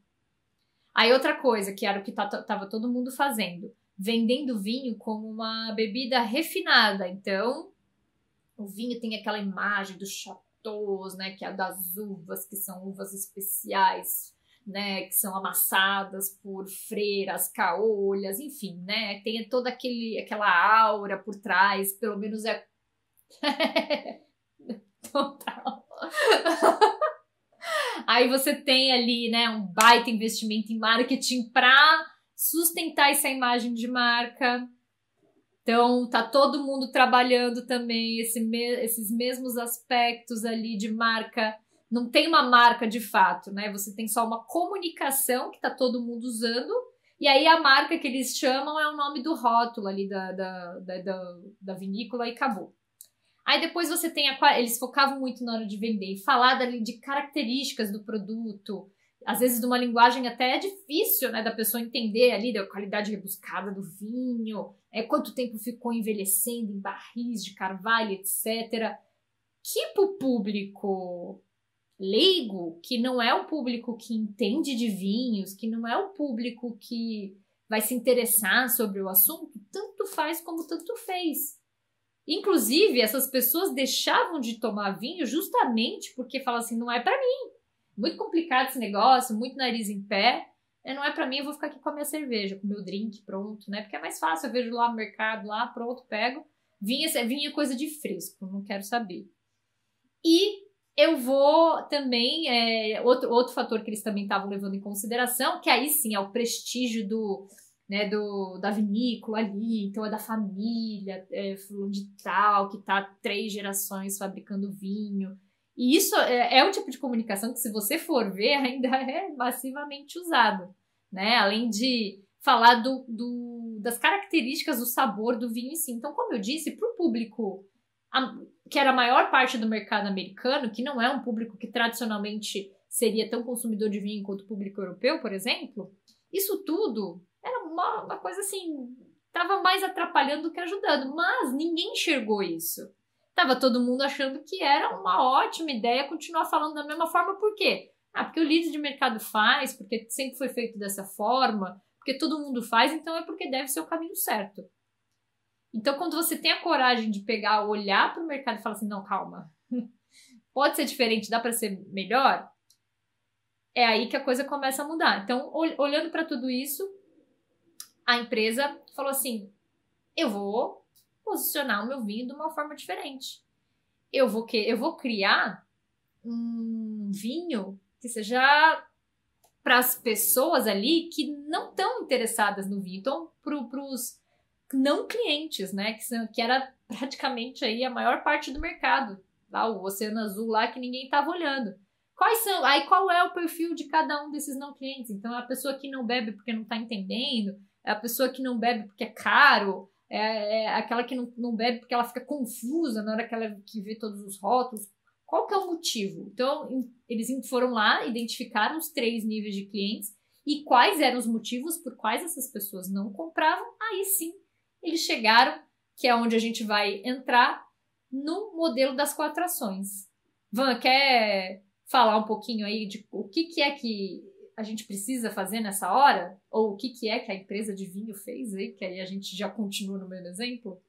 Aí outra coisa, que era o que tava todo mundo fazendo, vendendo vinho como uma bebida refinada. Então, o vinho tem aquela imagem dos chateaus, né? Que é das uvas, que são uvas especiais, né, que são amassadas por freiras, caolhas, enfim, né, tem toda aquela aura por trás, pelo menos é total. Aí você tem ali, né, um baita investimento em marketing para sustentar essa imagem de marca. Então, tá todo mundo trabalhando também esses mesmos aspectos ali de marca. Não tem uma marca de fato, né? Você tem só uma comunicação que tá todo mundo usando, e aí a marca que eles chamam é o nome do rótulo ali da vinícola e acabou. Aí depois você tem eles focavam muito na hora de vender e falar de características do produto, às vezes de uma linguagem até difícil, né, da pessoa entender ali, da qualidade rebuscada do vinho, quanto tempo ficou envelhecendo em barris de carvalho, etc. Que pro público leigo, que não é o público que entende de vinhos, que não é o público que vai se interessar sobre o assunto, tanto faz como tanto fez. Inclusive, essas pessoas deixavam de tomar vinho justamente porque falam assim, não é para mim. Muito complicado esse negócio, muito nariz em pé. Não é para mim, eu vou ficar aqui com a minha cerveja, com o meu drink pronto, né? Porque é mais fácil, eu vejo lá no mercado, lá, pronto, pego. Vinho é coisa de fresco, não quero saber. E eu vou também, outro fator que eles também estavam levando em consideração, que aí sim é o prestígio da vinícola ali, então é da família, fulano de tal, que tá 3 gerações fabricando vinho. E isso é um tipo de comunicação que, se você for ver, ainda é massivamente usado, né? Além de falar das características do sabor do vinho em si. Então, como eu disse, para o público que era a maior parte do mercado americano, que não é um público que tradicionalmente seria tão consumidor de vinho quanto o público europeu, por exemplo, isso tudo era uma coisa assim, estava mais atrapalhando do que ajudando, mas ninguém enxergou isso. Tava todo mundo achando que era uma ótima ideia continuar falando da mesma forma. Por quê? Porque o líder de mercado faz, porque sempre foi feito dessa forma, porque todo mundo faz, então é porque deve ser o caminho certo. Então, quando você tem a coragem de olhar para o mercado e falar assim, não, calma, pode ser diferente, dá para ser melhor, é aí que a coisa começa a mudar. Então, olhando para tudo isso, a empresa falou assim, eu vou posicionar o meu vinho de uma forma diferente. Eu vou criar um vinho que seja para as pessoas ali que não estão interessadas no vinho. Então, para os não clientes, né? Que era praticamente aí a maior parte do mercado. Lá, o Oceano Azul lá que ninguém estava olhando. Qual é o perfil de cada um desses não clientes? Então, é a pessoa que não bebe porque não está entendendo, é a pessoa que não bebe porque é caro, É aquela que não bebe porque ela fica confusa na hora que vê todos os rótulos. Qual que é o motivo? Então, eles foram lá, identificaram os 3 níveis de clientes e quais eram os motivos por quais essas pessoas não compravam. Aí sim, eles chegaram, que é onde a gente vai entrar, no modelo das 4 ações. Van, quer falar um pouquinho aí de o que é que a gente precisa fazer nessa hora? Ou o que é que a empresa de vinho fez aí? Que aí a gente já continua no mesmo exemplo?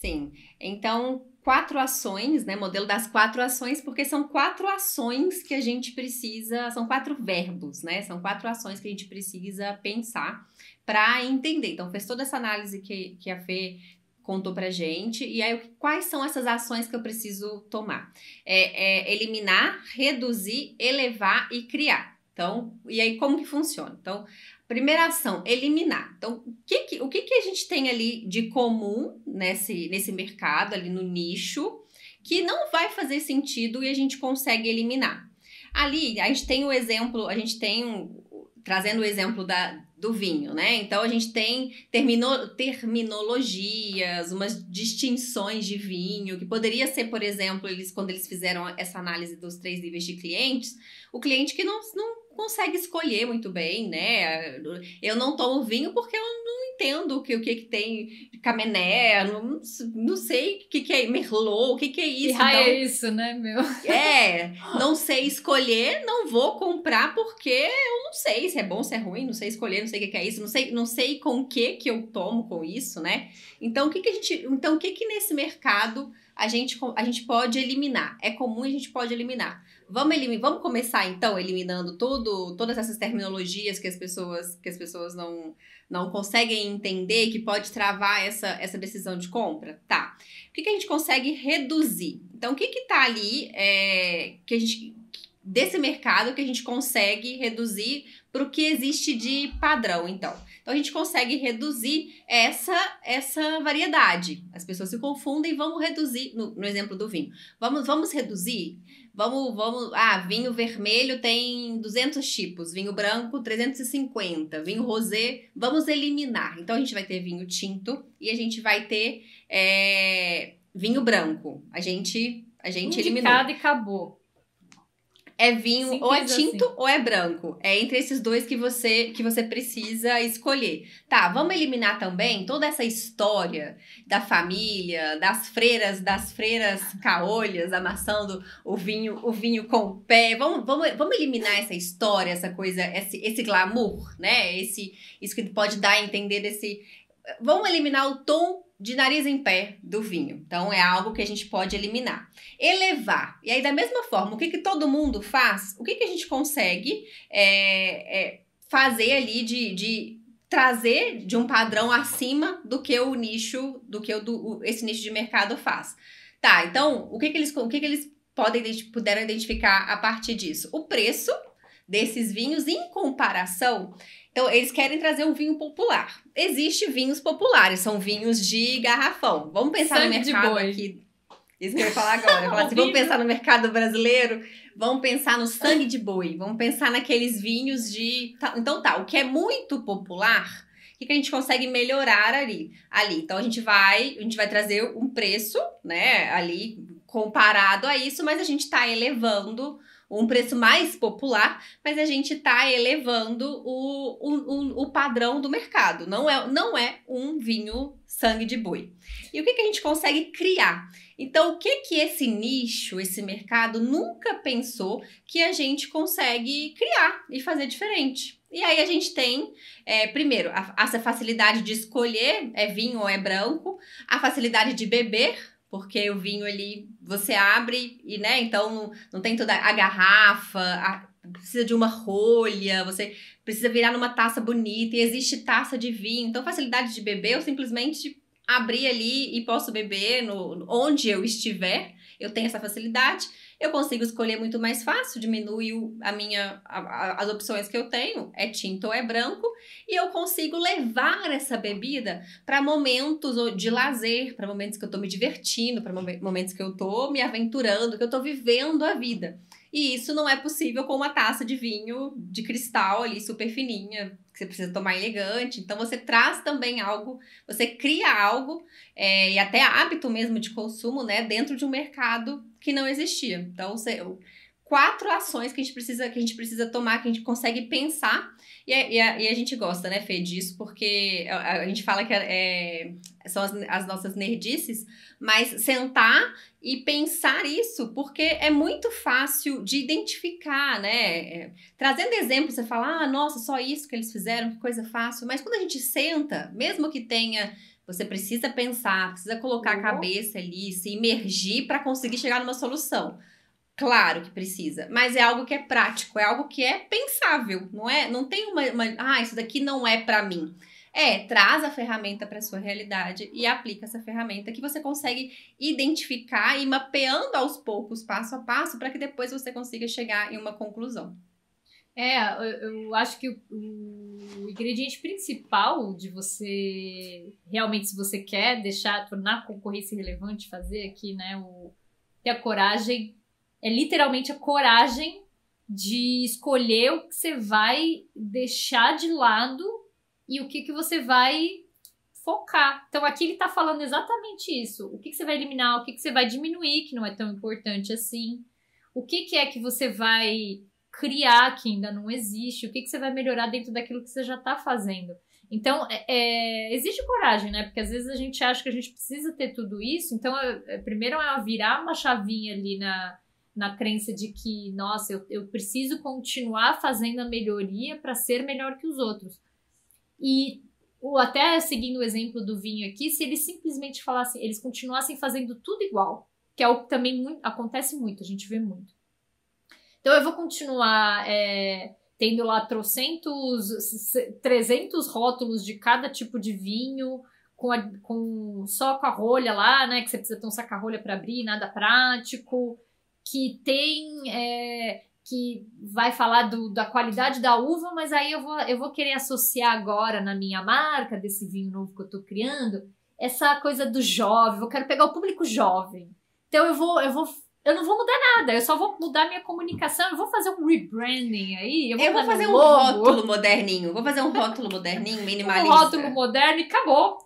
Sim, então 4 ações, né? Modelo das 4 ações, porque são 4 ações que a gente precisa, são 4 verbos, né? São 4 ações que a gente precisa pensar para entender. Então, fez toda essa análise que a Fê contou pra gente, e aí quais são essas ações que eu preciso tomar? Eliminar, reduzir, elevar e criar. Então, e aí como que funciona? Então, primeira ação, eliminar. Então, o que a gente tem ali de comum nesse mercado, ali no nicho, que não vai fazer sentido e a gente consegue eliminar? Ali, a gente tem o exemplo, trazendo o exemplo do vinho, né? Então, a gente tem terminologias, umas distinções de vinho, que poderia ser, por exemplo, quando eles fizeram essa análise dos 3 níveis de clientes, o cliente que não consegue escolher muito bem, né? Eu não tomo vinho porque eu não entendo o que tem de Camené, não sei o que é Merlot, o que é isso. Que raio é isso, né, meu? Não sei escolher, não vou comprar porque eu não sei se é bom, se é ruim, não sei escolher, não sei o que é isso, não sei com o que eu tomo com isso, né? Então, o que nesse mercado a gente pode eliminar? É comum, a gente pode eliminar. Vamos começar, então, eliminando todas essas terminologias que as pessoas não conseguem entender, que pode travar essa decisão de compra? Tá. O que a gente consegue reduzir? Então, o que tá ali desse mercado que a gente consegue reduzir para o que existe de padrão, então? Então, a gente consegue reduzir essa variedade. As pessoas se confundem, vamos reduzir, no exemplo do vinho. Vamos reduzir? Vinho vermelho tem 200 tipos, vinho branco 350, vinho rosé, vamos eliminar. Então, a gente vai ter vinho tinto e a gente vai ter vinho branco. A gente eliminou. Indicado e acabou. É vinho, Simples, ou é tinto assim, ou é branco. É entre esses dois que você precisa escolher. Tá, vamos eliminar também toda essa história da família, das freiras caolhas amassando o vinho com o pé. Vamos eliminar essa história, essa coisa, esse glamour, né? Isso que pode dar a entender desse... Vamos eliminar o tom de nariz em pé do vinho. Então, é algo que a gente pode eliminar. Elevar. E aí, da mesma forma, o que todo mundo faz? O que a gente consegue fazer ali de trazer de um padrão acima do que o nicho, esse nicho de mercado faz? Tá, então, o que eles puderam identificar a partir disso? O preço desses vinhos em comparação. Então, eles querem trazer um vinho popular. Existem vinhos populares, são vinhos de garrafão. Vamos pensar no mercado aqui. Isso que eu ia falar agora. Vamos pensar no mercado brasileiro, vamos pensar no sangue de boi, vamos pensar naqueles vinhos de... Então tá, o que é muito popular, o que a gente consegue melhorar ali? Então, a gente vai trazer um preço, né, ali comparado a isso, mas a gente está elevando um preço mais popular, mas a gente está elevando o padrão do mercado. Não é um vinho sangue de boi. E o que a gente consegue criar? Então, o que esse nicho, esse mercado nunca pensou que a gente consegue criar e fazer diferente? E aí a gente tem, primeiro, essa facilidade de escolher é vinho ou é branco, a facilidade de beber, porque o vinho ali você abre e, né, então não tem toda a garrafa, precisa de uma rolha, você precisa virar numa taça bonita e existe taça de vinho. Então, facilidade de beber, eu simplesmente abrir ali e posso beber onde eu estiver, eu tenho essa facilidade. Eu consigo escolher muito mais fácil, diminui as opções que eu tenho, é tinto ou é branco, e eu consigo levar essa bebida para momentos de lazer, para momentos que eu tô me divertindo, para momentos que eu tô me aventurando, que eu tô vivendo a vida. E isso não é possível com uma taça de vinho de cristal ali, super fininha, que você precisa tomar elegante. Então, você traz também algo, você cria algo, e até hábito mesmo de consumo, né, dentro de um mercado que não existia. Então, 4 ações que a gente precisa tomar, que a gente consegue pensar, e a gente gosta, né, Fê, disso, porque a gente fala que são as nossas nerdices, mas sentar e pensar isso, porque é muito fácil de identificar, né? Trazendo exemplos, você fala, nossa, só isso que eles fizeram, que coisa fácil. Mas quando a gente senta, mesmo que tenha, você precisa pensar, precisa colocar a cabeça ali, se imergir para conseguir chegar numa solução. Claro que precisa, mas é algo que é prático, é algo que é pensável, não é? Não tem isso daqui não é para mim. Traz a ferramenta para sua realidade e aplica essa ferramenta que você consegue identificar e mapeando aos poucos, passo a passo, para que depois você consiga chegar em uma conclusão. Eu acho que o ingrediente principal de você, realmente, se você quer tornar a concorrência relevante, fazer aqui, né, ter a coragem, é literalmente a coragem de escolher o que você vai deixar de lado e o que você vai focar. Então, aqui ele tá falando exatamente isso. O que você vai eliminar, o que você vai diminuir, que não é tão importante assim. O que é que você vai criar, que ainda não existe. O que você vai melhorar dentro daquilo que você já tá fazendo. Então, exige coragem, né? Porque às vezes a gente acha que a gente precisa ter tudo isso. Então, primeiro é virar uma chavinha ali na crença de que, nossa, eu preciso continuar fazendo a melhoria para ser melhor que os outros. E até seguindo o exemplo do vinho aqui, se eles simplesmente falassem, eles continuassem fazendo tudo igual, que é o que também acontece muito, a gente vê muito. Então eu vou continuar tendo lá 300 rótulos de cada tipo de vinho, só com a rolha lá, né, que você precisa ter um saca-rolha para abrir, nada prático, que tem... que vai falar da qualidade da uva, mas aí eu vou querer associar agora na minha marca, desse vinho novo que eu tô criando, essa coisa do jovem, eu quero pegar o público jovem. Então eu não vou mudar nada, eu só vou mudar minha comunicação, eu vou fazer um rebranding aí. Eu vou fazer um rótulo moderninho, minimalista. Um rótulo moderno e acabou.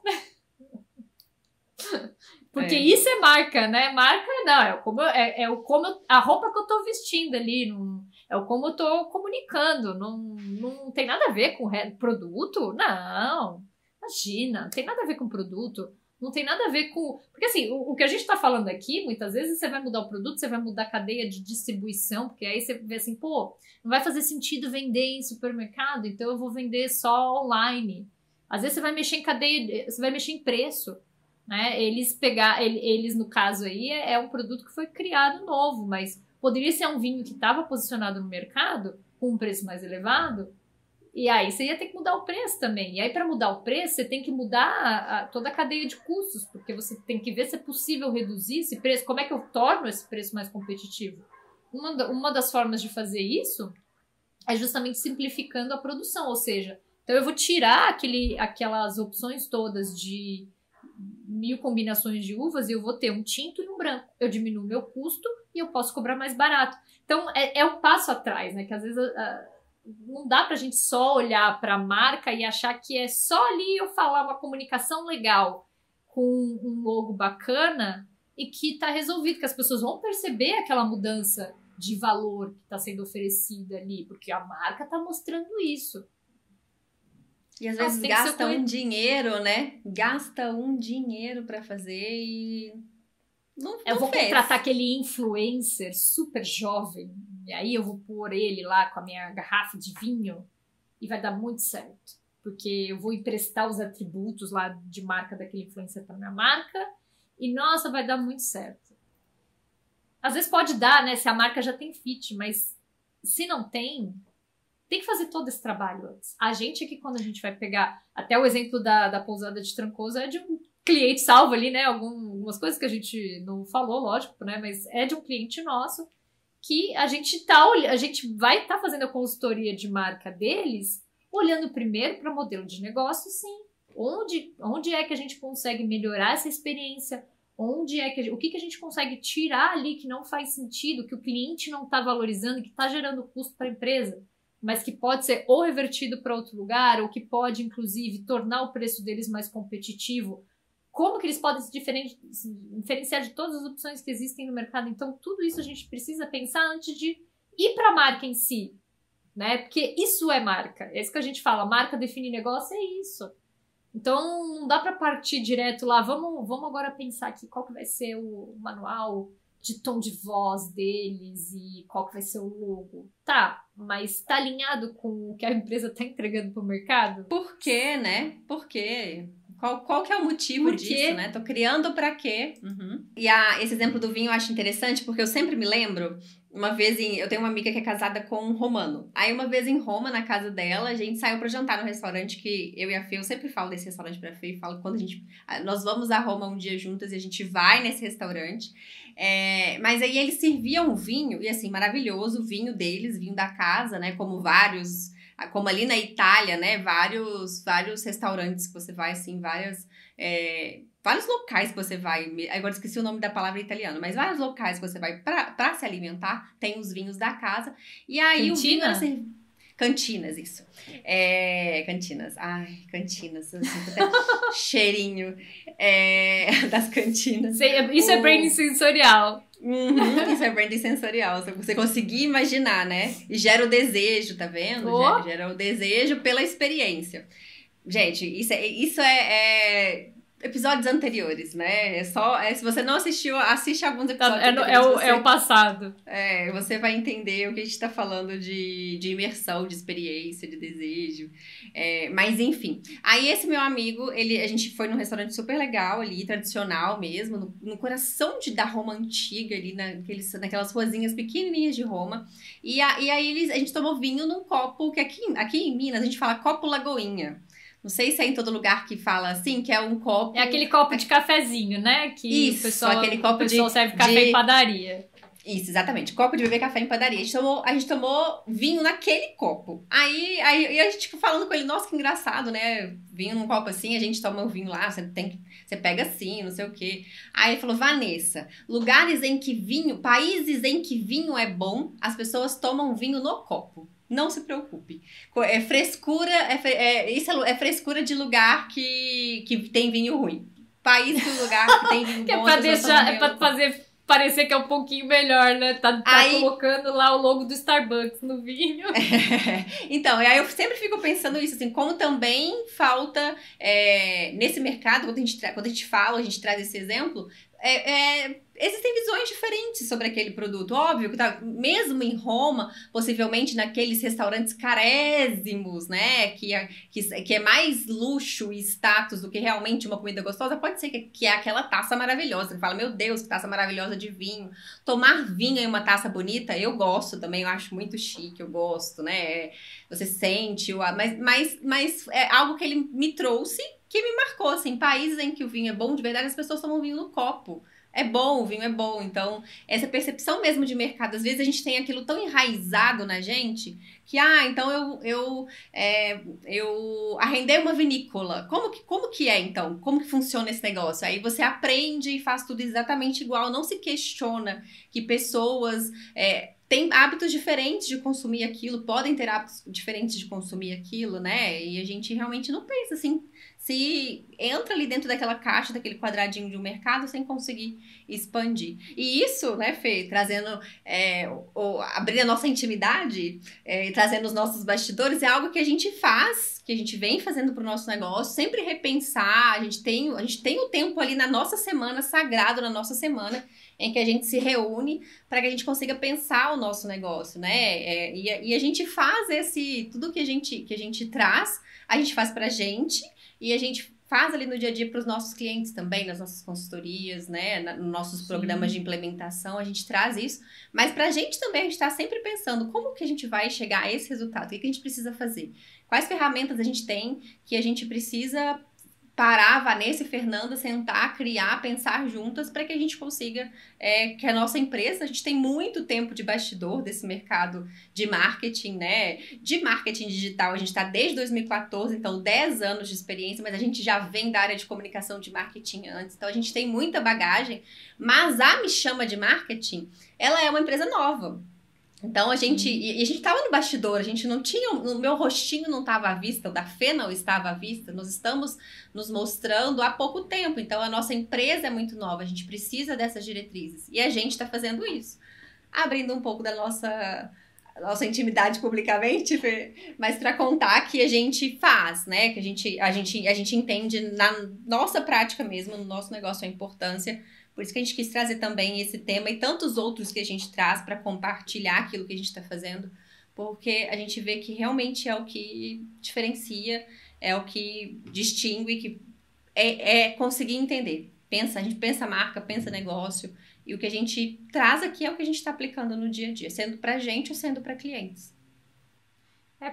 Porque isso é marca, né? Marca não, a roupa que eu tô vestindo ali, é como eu tô comunicando, não tem nada a ver com produto, não, imagina, não tem nada a ver com produto, não tem nada a ver com... Porque assim, o que a gente tá falando aqui, muitas vezes você vai mudar o produto, você vai mudar a cadeia de distribuição, porque aí você vê assim, não vai fazer sentido vender em supermercado, então eu vou vender só online. Às vezes você vai mexer em cadeia, você vai mexer em preço. Né? Eles, no caso aí, é um produto que foi criado novo, mas poderia ser um vinho que estava posicionado no mercado com um preço mais elevado, e aí você ia ter que mudar o preço também. E aí, para mudar o preço, você tem que mudar toda a cadeia de custos, porque você tem que ver se é possível reduzir esse preço, como é que eu torno esse preço mais competitivo. Uma das formas de fazer isso é justamente simplificando a produção, ou seja, então eu vou tirar aquelas opções todas de 1000 combinações de uvas e eu vou ter um tinto e um branco. Eu diminuo meu custo e eu posso cobrar mais barato. Então, é um passo atrás, né? Que às vezes não dá pra gente só olhar pra marca e achar que é só ali eu falar uma comunicação legal com um logo bacana e que tá resolvido, que as pessoas vão perceber aquela mudança de valor que tá sendo oferecida ali, porque a marca tá mostrando isso. E às vezes gasta um dinheiro, né? Gasta um dinheiro pra fazer e não eu vou fez. Contratar aquele influencer super jovem, e aí eu vou pôr ele lá com a minha garrafa de vinho e vai dar muito certo. Porque eu vou emprestar os atributos lá de marca daquele influencer pra minha marca e, nossa, vai dar muito certo. Às vezes pode dar, né? Se a marca já tem fit, mas se não tem que fazer todo esse trabalho antes. A gente aqui, quando a gente vai pegar, até o exemplo da pousada de Trancoso é de um cliente salvo ali, né? Algumas coisas que a gente não falou, lógico, né? Mas é de um cliente nosso que a gente vai estar fazendo a consultoria de marca deles, olhando primeiro para modelo de negócio, sim. Onde é que a gente consegue melhorar essa experiência? O que a gente consegue tirar ali que não faz sentido, que o cliente não está valorizando, que está gerando custo para a empresa, mas que pode ser ou revertido para outro lugar, ou que pode, inclusive, tornar o preço deles mais competitivo. Como que eles podem se diferenciar de todas as opções que existem no mercado? Então, tudo isso a gente precisa pensar antes de ir para a marca em si, né? Porque isso é marca. É isso que a gente fala, marca define negócio, é isso. Então, não dá para partir direto lá, vamos agora pensar aqui qual que vai ser o manual de tom de voz deles e qual que vai ser o logo. Tá, mas tá alinhado com o que a empresa tá entregando pro mercado? Por quê, né? Por quê? Qual que é o motivo disso, né? Tô criando pra quê? Uhum. E esse exemplo do vinho eu acho interessante, porque eu sempre me lembro, eu tenho uma amiga que é casada com um romano. Aí uma vez em Roma, na casa dela, a gente saiu pra jantar no restaurante que eu e a Fê, eu sempre falo desse restaurante pra Fê, e falo que nós vamos a Roma um dia juntas e a gente vai nesse restaurante. Mas aí eles serviam um vinho, e assim, maravilhoso, o vinho deles, vinho da casa, né? Como ali na Itália, né? Vários restaurantes que você vai, assim, vários locais que você vai, agora esqueci o nome da palavra em italiano, mas vários locais que você vai pra se alimentar, tem os vinhos da casa. E aí Cantina? o vinho era servido. Cantinas, isso. Cantinas. Ai, cantinas. Eu sinto até cheirinho das cantinas. Isso é branding sensorial. Isso é branding sensorial. Você conseguir imaginar, né? E gera o desejo, tá vendo? Gera o desejo pela experiência. Gente, isso é episódios anteriores, né? Se você não assistiu, assiste alguns episódios anteriores. É o passado. Você vai entender o que a gente tá falando de imersão, de experiência, de desejo. Mas enfim. Aí esse meu amigo, a gente foi num restaurante super legal ali, tradicional mesmo, no coração da Roma antiga, ali naquelas ruazinhas pequenininhas de Roma. E aí a gente tomou vinho num copo, que aqui em Minas a gente fala copo Lagoinha. Não sei se é em todo lugar que fala assim, que é um copo... É aquele copo de cafezinho, né? Que isso, aquele copo o pessoal serve café em padaria. Isso, exatamente. Copo de beber café em padaria. A gente tomou vinho naquele copo. Aí a gente ficou falando com ele, nossa, que engraçado, né? Vinho num copo assim, a gente toma o vinho lá, você pega assim, não sei o quê. Aí ele falou, Vanessa, países em que vinho é bom, as pessoas tomam vinho no copo. Não se preocupe. É frescura, é frescura de lugar que tem vinho ruim. País do lugar que tem vinho bom. É pra fazer parecer que é um pouquinho melhor, né? Tá colocando lá o logo do Starbucks no vinho. Então, aí eu sempre fico pensando isso, assim, como também falta nesse mercado, quando a gente traz esse exemplo, existem visões diferentes sobre aquele produto. Óbvio que mesmo em Roma, possivelmente naqueles restaurantes carésimos, né? Que é mais luxo e status do que realmente uma comida gostosa, pode ser que é aquela taça maravilhosa. Você fala, meu Deus, que taça maravilhosa de vinho. Tomar vinho em uma taça bonita, eu gosto também, eu acho muito chique, eu gosto, né? Você sente, mas é algo que ele me trouxe, que me marcou, assim, países em que o vinho é bom, de verdade, as pessoas tomam vinho no copo. É bom, o vinho é bom. Então, essa percepção mesmo de mercado, às vezes a gente tem aquilo tão enraizado na gente que, então eu arrendei uma vinícola. Como que é, então? Como que funciona esse negócio? Aí você aprende e faz tudo exatamente igual. Não se questiona que pessoas têm hábitos diferentes de consumir aquilo, podem ter hábitos diferentes de consumir aquilo, né? E a gente realmente não pensa assim, se entra ali dentro daquela caixa, daquele quadradinho de um mercado sem conseguir expandir. E isso, né, Fê, trazendo, abrindo a nossa intimidade, trazendo os nossos bastidores, é algo que a gente faz, que a gente vem fazendo pro nosso negócio, sempre repensar, a gente tem o tempo ali na nossa semana, sagrado na nossa semana, em que a gente se reúne para que a gente consiga pensar o nosso negócio, né? E a gente faz tudo que a gente traz, a gente faz pra gente, e a gente faz ali no dia a dia para os nossos clientes também, nas nossas consultorias, né? Nos nossos programas de implementação, a gente traz isso. Mas para a gente também, a gente está sempre pensando como que a gente vai chegar a esse resultado, o que a gente precisa fazer, quais ferramentas a gente tem que a gente precisa parar, a Vanessa e Fernanda, sentar, criar, pensar juntas para que a gente consiga, que a nossa empresa, a gente tem muito tempo de bastidor desse mercado de marketing, né? De marketing digital, a gente está desde 2014, então 10 anos de experiência, mas a gente já vem da área de comunicação de marketing antes, então a gente tem muita bagagem, mas a Me Chama de Marketing, ela é uma empresa nova. Então a gente tava no bastidor, a gente não tinha, o meu rostinho não estava à vista, o da Fê não estava à vista, nós estamos nos mostrando há pouco tempo, então a nossa empresa é muito nova, a gente precisa dessas diretrizes, e a gente está fazendo isso, abrindo um pouco da nossa intimidade publicamente, Fê, mas para contar que a gente faz, né, que a gente entende na nossa prática mesmo, no nosso negócio a importância. Por isso que a gente quis trazer também esse tema e tantos outros que a gente traz para compartilhar aquilo que a gente está fazendo, porque a gente vê que realmente é o que diferencia, é o que distingue, que é conseguir entender. A gente pensa marca, pensa negócio, e o que a gente traz aqui é o que a gente está aplicando no dia a dia, sendo para a gente ou sendo para clientes.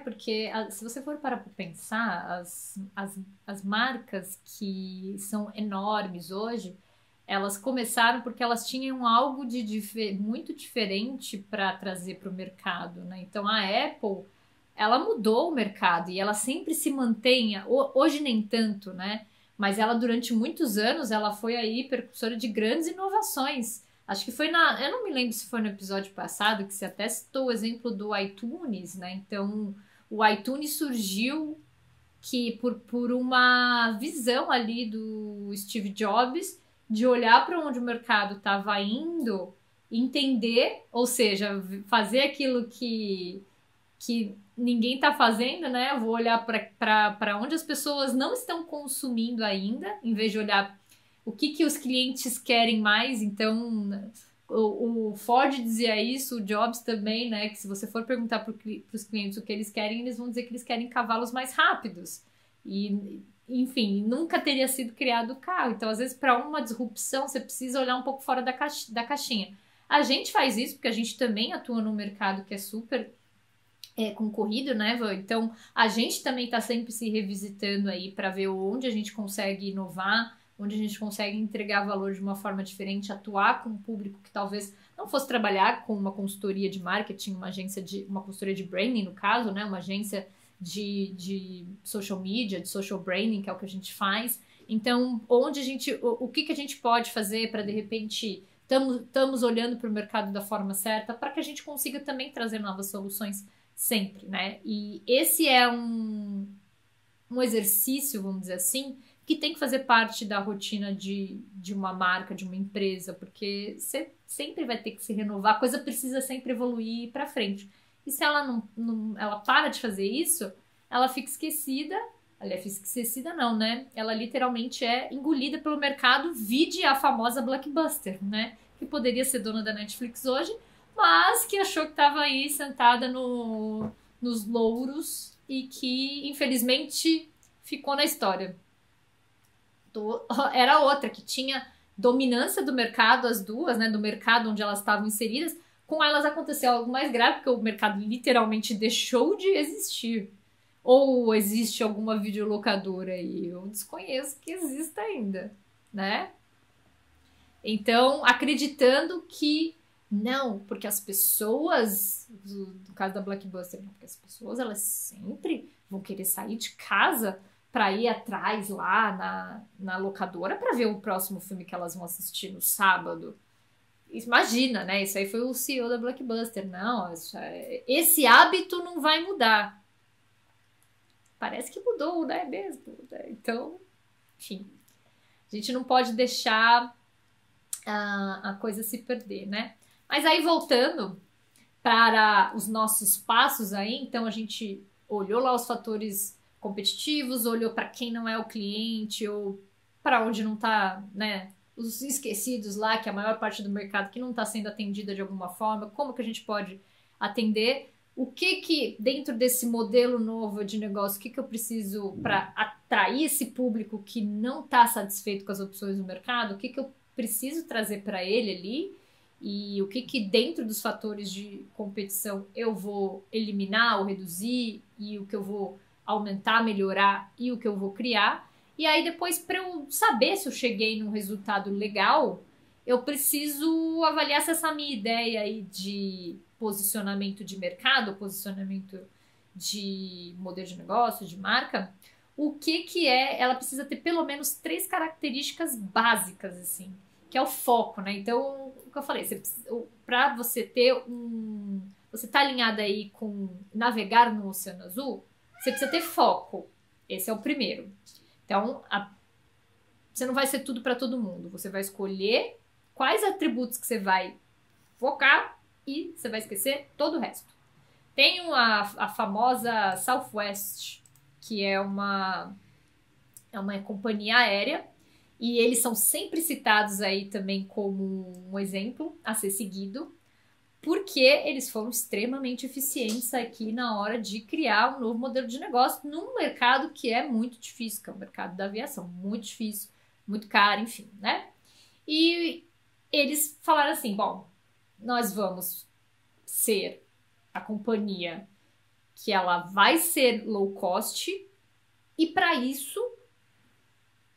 Porque se você for parar para pensar, as marcas que são enormes hoje, elas começaram porque elas tinham algo de muito diferente para trazer para o mercado, né? Então a Apple, ela mudou o mercado e ela sempre se mantém, hoje nem tanto, né? Mas ela durante muitos anos ela foi aí precursora de grandes inovações. Acho que foi eu não me lembro se foi no episódio passado que você até citou o exemplo do iTunes, né? Então o iTunes surgiu que por uma visão ali do Steve Jobs de olhar para onde o mercado estava indo, entender, ou seja, fazer aquilo que ninguém está fazendo, né? Eu vou olhar para onde as pessoas não estão consumindo ainda, em vez de olhar o que os clientes querem mais. Então, o Ford dizia isso, o Jobs também, né? Que se você for perguntar para os clientes o que eles querem, eles vão dizer que eles querem cavalos mais rápidos. E enfim, nunca teria sido criado o carro. Então, às vezes, para uma disrupção, você precisa olhar um pouco fora da caixinha. A gente faz isso porque a gente também atua num mercado que é super concorrido, né, Van? Então, a gente também está sempre se revisitando aí para ver onde a gente consegue inovar, onde a gente consegue entregar valor de uma forma diferente, atuar com um público que talvez não fosse trabalhar com uma consultoria de marketing, uma consultoria de branding, no caso, né, uma agência de social media, de social branding, que é o que a gente faz. Então, o que a gente pode fazer para, de repente, estamos olhando para o mercado da forma certa, para que a gente consiga também trazer novas soluções sempre, né? E esse é um exercício, vamos dizer assim, que tem que fazer parte da rotina de uma marca, de uma empresa, porque você sempre vai ter que se renovar, a coisa precisa sempre evoluir para frente. E se ela ela para de fazer isso, ela fica esquecida. Aliás, esquecida não, né? Ela literalmente é engolida pelo mercado, vide a famosa Blockbuster, né? Que poderia ser dona da Netflix hoje, mas que achou que estava aí sentada nos louros e que, infelizmente, ficou na história. Era outra, que tinha dominância do mercado, as duas, né? Do mercado onde elas estavam inseridas. Com elas aconteceu algo mais grave, porque o mercado literalmente deixou de existir. Ou existe alguma videolocadora aí? Eu desconheço que exista ainda, né? Então, acreditando que não, porque as pessoas, no caso da Blockbuster, porque as pessoas elas sempre vão querer sair de casa para ir atrás lá na locadora para ver o próximo filme que elas vão assistir no sábado. Imagina, né? Isso aí foi o CEO da Blockbuster. Não, esse hábito não vai mudar. Parece que mudou, né? Mesmo. Então, enfim. A gente não pode deixar a coisa se perder, né? Mas aí, voltando para os nossos passos aí, então a gente olhou lá os fatores competitivos, olhou para quem não é o cliente ou para onde não está, né? Os esquecidos lá, que é a maior parte do mercado que não está sendo atendida de alguma forma, como que a gente pode atender? O que dentro desse modelo novo de negócio, o que eu preciso para atrair esse público que não está satisfeito com as opções do mercado? O que eu preciso trazer para ele ali? E o que dentro dos fatores de competição eu vou eliminar ou reduzir? E o que eu vou aumentar, melhorar e o que eu vou criar? E aí depois, para eu saber se eu cheguei num resultado legal, eu preciso avaliar se essa minha ideia aí de posicionamento de mercado, posicionamento de modelo de negócio, de marca, o que é, ela precisa ter pelo menos 3 características básicas, assim, que é o foco, né? Então, o que eu falei, para você ter você tá alinhado aí com navegar no Oceano Azul, você precisa ter foco. Esse é o primeiro. Então, você não vai ser tudo para todo mundo. Você vai escolher quais atributos que você vai focar e você vai esquecer todo o resto. Tem a famosa Southwest, que é uma companhia aérea, e eles são sempre citados aí também como um exemplo a ser seguido, porque eles foram extremamente eficientes aqui na hora de criar um novo modelo de negócio num mercado que é muito difícil, que é o mercado da aviação, muito difícil, muito caro, enfim, né? E eles falaram assim, bom, nós vamos ser a companhia que ela vai ser low cost e para isso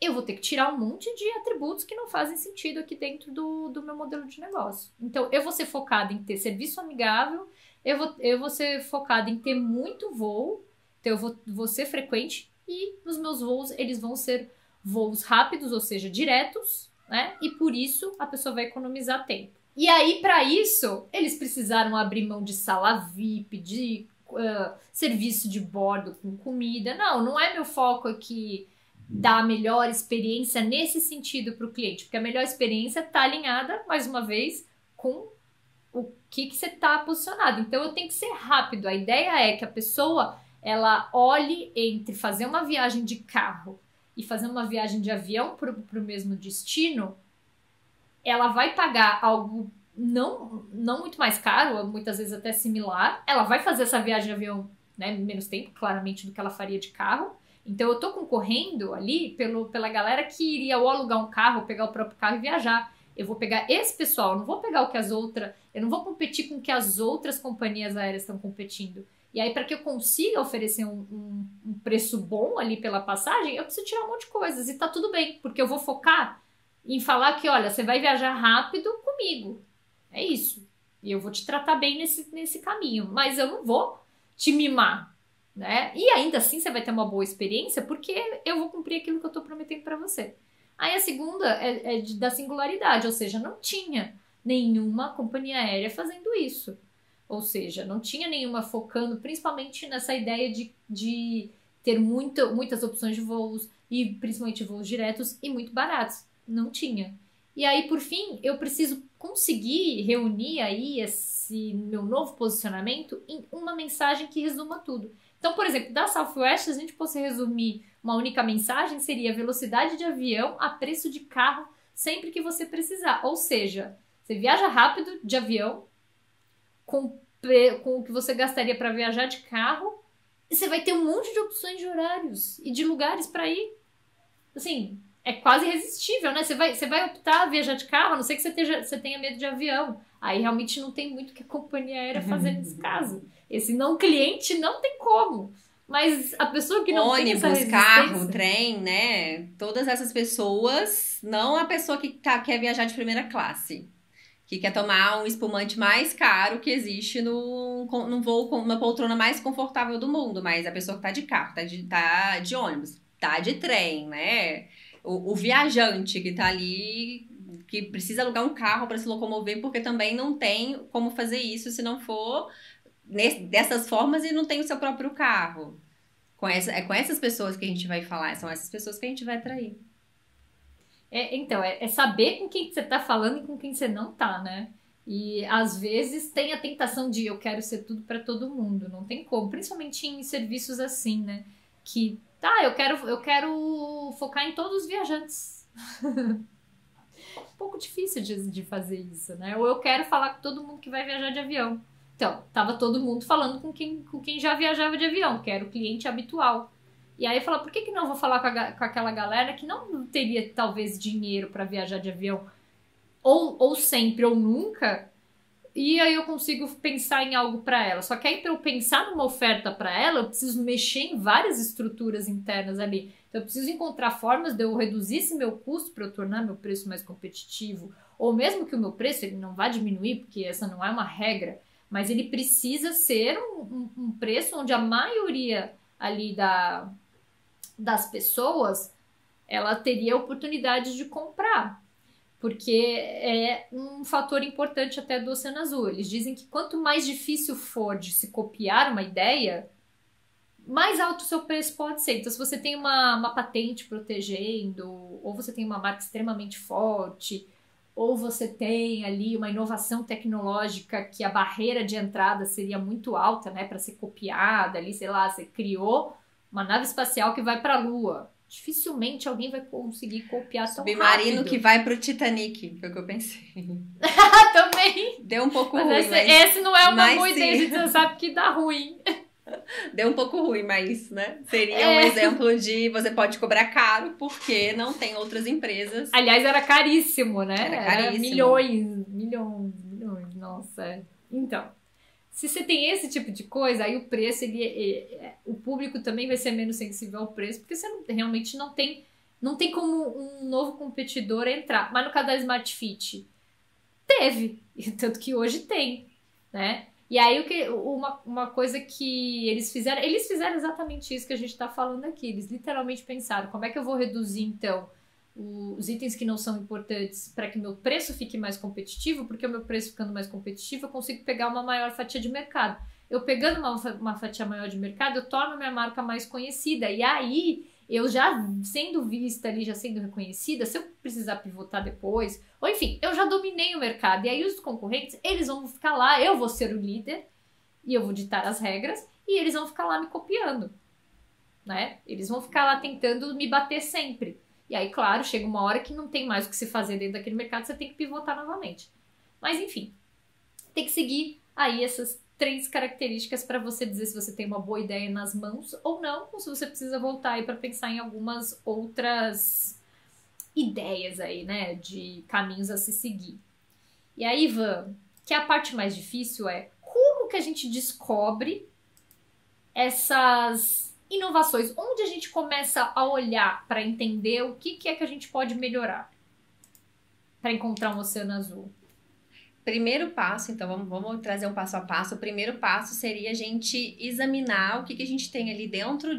eu vou ter que tirar um monte de atributos que não fazem sentido aqui dentro do meu modelo de negócio. Então, eu vou ser focada em ter serviço amigável, eu vou ser focada em ter muito voo, então eu vou ser frequente e os meus voos, eles vão ser voos rápidos, ou seja, diretos, né? E por isso a pessoa vai economizar tempo. E aí, para isso, eles precisaram abrir mão de sala VIP, de serviço de bordo com comida. Não é meu foco aqui dar a melhor experiência nesse sentido para o cliente, porque a melhor experiência está alinhada, mais uma vez, com o que você está posicionado. Então, eu tenho que ser rápido. A ideia é que a pessoa ela olhe entre fazer uma viagem de carro e fazer uma viagem de avião para o mesmo destino, ela vai pagar algo não muito mais caro, muitas vezes até similar. Ela vai fazer essa viagem de avião, né, menos tempo, claramente, do que ela faria de carro. Então eu tô concorrendo ali pela galera que iria ou alugar um carro, pegar o próprio carro e viajar. Eu vou pegar esse pessoal, eu não vou pegar o que eu não vou competir com o que as outras companhias aéreas estão competindo. E aí, para que eu consiga oferecer um preço bom ali pela passagem, eu preciso tirar um monte de coisas. E tá tudo bem, porque eu vou focar em falar que, olha, você vai viajar rápido comigo. É isso. E eu vou te tratar bem nesse caminho. Mas eu não vou te mimar, né? E ainda assim você vai ter uma boa experiência, porque eu vou cumprir aquilo que eu tô prometendo para você. Aí a segunda é da singularidade, ou seja, não tinha nenhuma companhia aérea fazendo isso. Ou seja, não tinha nenhuma focando principalmente nessa ideia de ter muitas opções de voos, e principalmente voos diretos e muito baratos. Não tinha. E aí, por fim, eu preciso conseguir reunir aí esse meu novo posicionamento em uma mensagem que resuma tudo. Então, por exemplo, da Southwest, se a gente fosse resumir uma única mensagem, seria velocidade de avião a preço de carro sempre que você precisar. Ou seja, você viaja rápido de avião com o que você gastaria para viajar de carro e você vai ter um monte de opções de horários e de lugares para ir. Assim, é quase irresistível, né? Você vai optar a viajar de carro, a não ser que você tenha medo de avião. Aí realmente não tem muito que a companhia aérea fazer nesse caso. Esse não cliente não tem como. Mas a pessoa que não tem essa resistência... carro, trem, né? Todas essas pessoas, não a pessoa que quer viajar de primeira classe. Que quer tomar um espumante mais caro que existe num voo com uma poltrona mais confortável do mundo. Mas a pessoa que tá de carro, tá de ônibus, tá de trem, né? O viajante que tá ali, que precisa alugar um carro para se locomover, porque também não tem como fazer isso se não for dessas formas e não tem o seu próprio carro. Com essas pessoas que a gente vai falar, são essas pessoas que a gente vai atrair. Então, é saber com quem você tá falando e com quem você não tá, né? E às vezes tem a tentação de eu quero ser tudo para todo mundo, não tem como, principalmente em serviços assim, né? Que eu quero focar em todos os viajantes. Um pouco difícil de fazer isso, né? Ou eu quero falar com todo mundo que vai viajar de avião. Então, tava todo mundo falando com quem já viajava de avião, que era o cliente habitual. E aí eu falo, por que não vou falar com aquela galera que não teria talvez dinheiro para viajar de avião, ou sempre ou nunca, e aí eu consigo pensar em algo para ela. Só que aí, para eu pensar numa oferta para ela, eu preciso mexer em várias estruturas internas ali. Então, eu preciso encontrar formas de eu reduzir esse meu custo para eu tornar meu preço mais competitivo. Ou mesmo que o meu preço ele não vá diminuir, porque essa não é uma regra, mas ele precisa ser um preço onde a maioria ali das pessoas ela teria a oportunidade de comprar. Porque é um fator importante até do Oceano Azul. Eles dizem que quanto mais difícil for de se copiar uma ideia, mais alto o seu preço pode ser. Então, se você tem uma patente protegendo, ou você tem uma marca extremamente forte, ou você tem ali uma inovação tecnológica que a barreira de entrada seria muito alta, né, para ser copiada ali, sei lá, você criou uma nave espacial que vai para a Lua. Dificilmente alguém vai conseguir copiar tão rápido. Submarino que vai pro Titanic, foi o que eu pensei. Também. Deu um pouco ruim, mas esse não é uma boa ideia, a sim. gente já sabe que dá ruim. Deu um pouco ruim, mas, né? Seria um exemplo de você pode cobrar caro porque não tem outras empresas. Aliás, era caríssimo, né? Era caríssimo. Milhões, nossa. Então, se você tem esse tipo de coisa, aí o preço, o público também vai ser menos sensível ao preço, porque você realmente não tem como um novo competidor entrar. Mas no caso da Smart Fit, teve, tanto que hoje tem, né? E aí, uma coisa que eles fizeram exatamente isso que a gente está falando aqui. Eles literalmente pensaram, como é que eu vou reduzir, então, os itens que não são importantes para que meu preço fique mais competitivo, porque o meu preço ficando mais competitivo, eu consigo pegar uma maior fatia de mercado. Eu pegando uma fatia maior de mercado, eu torno minha marca mais conhecida. E aí, eu já sendo vista ali, já sendo reconhecida, se eu precisar pivotar depois, ou enfim, eu já dominei o mercado. E aí os concorrentes, eles vão ficar lá, eu vou ser o líder, e eu vou ditar as regras, e eles vão ficar lá me copiando, né? Eles vão ficar lá tentando me bater sempre. E aí, claro, chega uma hora que não tem mais o que se fazer dentro daquele mercado, você tem que pivotar novamente. Mas enfim, tem que seguir aí essas 3 características para você dizer se você tem uma boa ideia nas mãos ou não, ou se você precisa voltar aí para pensar em algumas outras ideias aí, né, de caminhos a se seguir. E aí, Ivan, que a parte mais difícil é como que a gente descobre essas inovações? Onde a gente começa a olhar para entender o que é que a gente pode melhorar para encontrar um oceano azul? Primeiro passo, então vamos trazer um passo a passo. O primeiro passo seria a gente examinar o que a gente tem ali dentro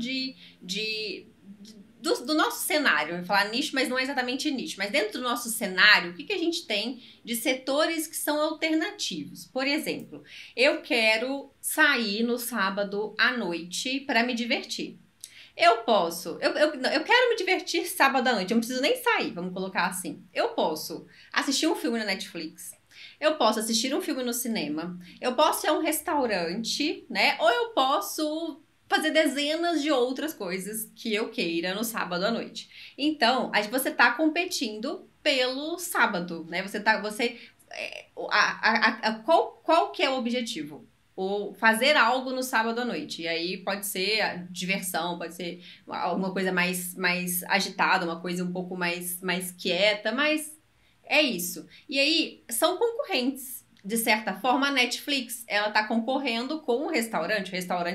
do nosso cenário. Eu vou falar nicho, mas não é exatamente nicho. Mas dentro do nosso cenário, o que a gente tem de setores que são alternativos? Por exemplo, eu quero sair no sábado à noite para me divertir. Eu quero me divertir sábado à noite, eu não preciso nem sair, vamos colocar assim. Eu posso assistir um filme na Netflix. Eu posso assistir um filme no cinema, eu posso ir a um restaurante, né? Ou eu posso fazer dezenas de outras coisas que eu queira no sábado à noite. Então, você tá competindo pelo sábado, né? Qual que é o objetivo? Ou fazer algo no sábado à noite. E aí pode ser diversão, pode ser alguma coisa mais agitada, uma coisa um pouco mais quieta, mas é isso. E aí, são concorrentes. De certa forma, a Netflix, ela tá concorrendo com o restaurante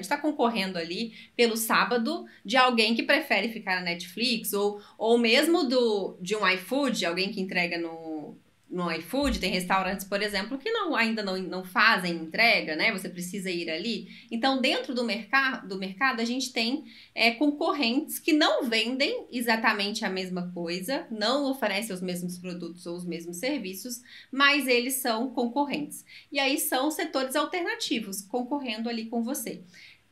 tá concorrendo ali pelo sábado de alguém que prefere ficar na Netflix, ou mesmo de um iFood, alguém que entrega no iFood. Tem restaurantes, por exemplo, que ainda não fazem entrega, né? Você precisa ir ali. Então, dentro do mercado, a gente tem concorrentes que não vendem exatamente a mesma coisa, não oferecem os mesmos produtos ou os mesmos serviços, mas eles são concorrentes. E aí são setores alternativos concorrendo ali com você.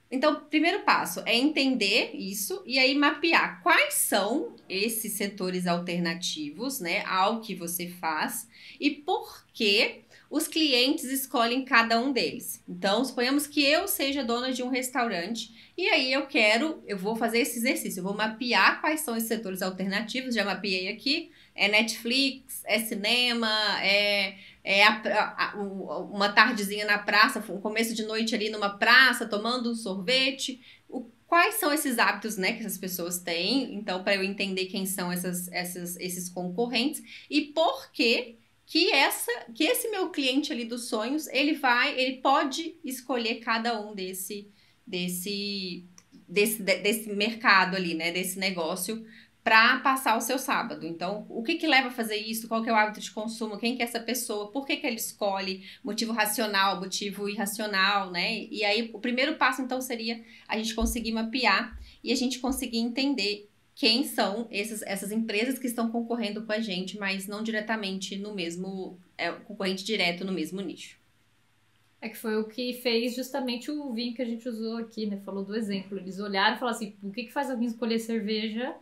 Então, primeiro passo é entender isso e aí mapear quais são esses setores alternativos, né, ao que você faz e por que os clientes escolhem cada um deles. Então, suponhamos que eu seja dona de um restaurante e aí eu vou fazer esse exercício, eu vou mapear quais são esses setores alternativos, já mapeei aqui, é Netflix, é cinema, uma tardezinha na praça, um começo de noite ali numa praça, tomando um sorvete. Quais são esses hábitos, né, que essas pessoas têm? Então, para eu entender quem são esses concorrentes e por que que esse meu cliente ali dos sonhos, ele pode escolher cada um desse mercado ali, né? Desse negócio para passar o seu sábado. Então, o que leva a fazer isso? Qual que é o hábito de consumo? Quem que é essa pessoa? Por que ele escolhe? Motivo racional, motivo irracional, né? E aí, o primeiro passo, então, seria a gente conseguir mapear e a gente conseguir entender quem são essas empresas que estão concorrendo com a gente, mas não diretamente no mesmo, concorrente direto no mesmo nicho. É que foi o que fez justamente o vinho que a gente usou aqui, né? Falou do exemplo. Eles olharam e falaram assim, o que faz alguém escolher cerveja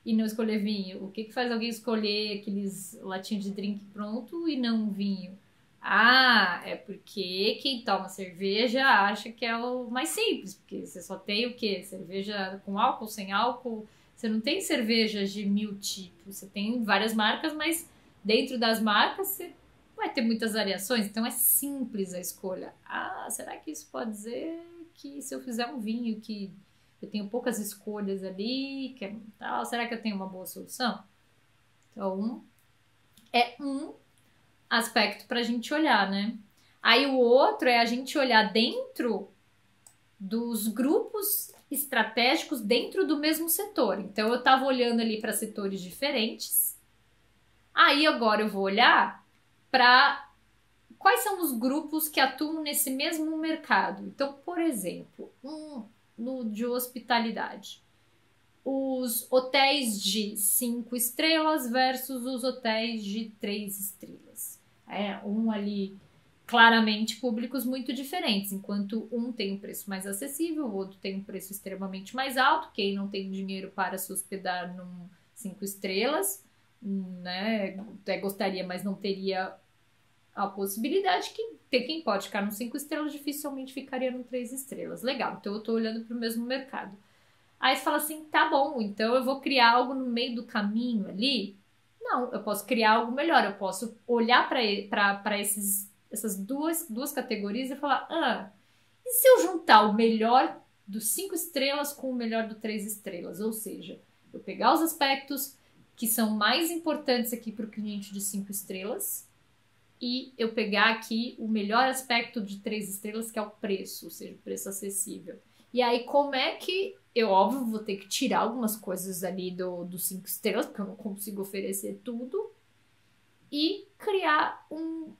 e não escolher vinho? O que faz alguém escolher aqueles latinhos de drink pronto e não vinho? Ah, é porque quem toma cerveja acha que é o mais simples, porque você só tem o quê? Cerveja com álcool, sem álcool. Você não tem cervejas de 1000 tipos. Você tem várias marcas, mas dentro das marcas você vai ter muitas variações, então é simples a escolha. Ah, será que isso pode dizer que se eu fizer um vinho que eu tenho poucas escolhas ali, que é tal, será que eu tenho uma boa solução? Então, é um aspecto para a gente olhar, né? Aí o outro é a gente olhar dentro dos grupos estratégicos dentro do mesmo setor. Então, eu estava olhando ali para setores diferentes. Aí agora eu vou olhar para quais são os grupos que atuam nesse mesmo mercado. Então, por exemplo, no de hospitalidade. Os hotéis de 5 estrelas versus os hotéis de 3 estrelas. Ali, claramente, públicos muito diferentes. Enquanto um tem um preço mais acessível, o outro tem um preço extremamente mais alto. Quem não tem dinheiro para se hospedar num 5 estrelas, né, até gostaria, mas não teria a possibilidade que quem pode ficar no 5 estrelas dificilmente ficaria no 3 estrelas. Legal, então eu tô olhando para o mesmo mercado. Aí você fala assim, tá bom, então eu vou criar algo no meio do caminho ali? Não, eu posso criar algo melhor, eu posso olhar para essas duas categorias e falar, e se eu juntar o melhor dos 5 estrelas com o melhor do 3 estrelas? Ou seja, eu pegar os aspectos que são mais importantes aqui para o cliente de 5 estrelas e eu pegar aqui o melhor aspecto de 3 estrelas, que é o preço, ou seja, o preço acessível. E aí, como é que eu, óbvio, vou ter que tirar algumas coisas ali do 5 estrelas, porque eu não consigo oferecer tudo, e criar um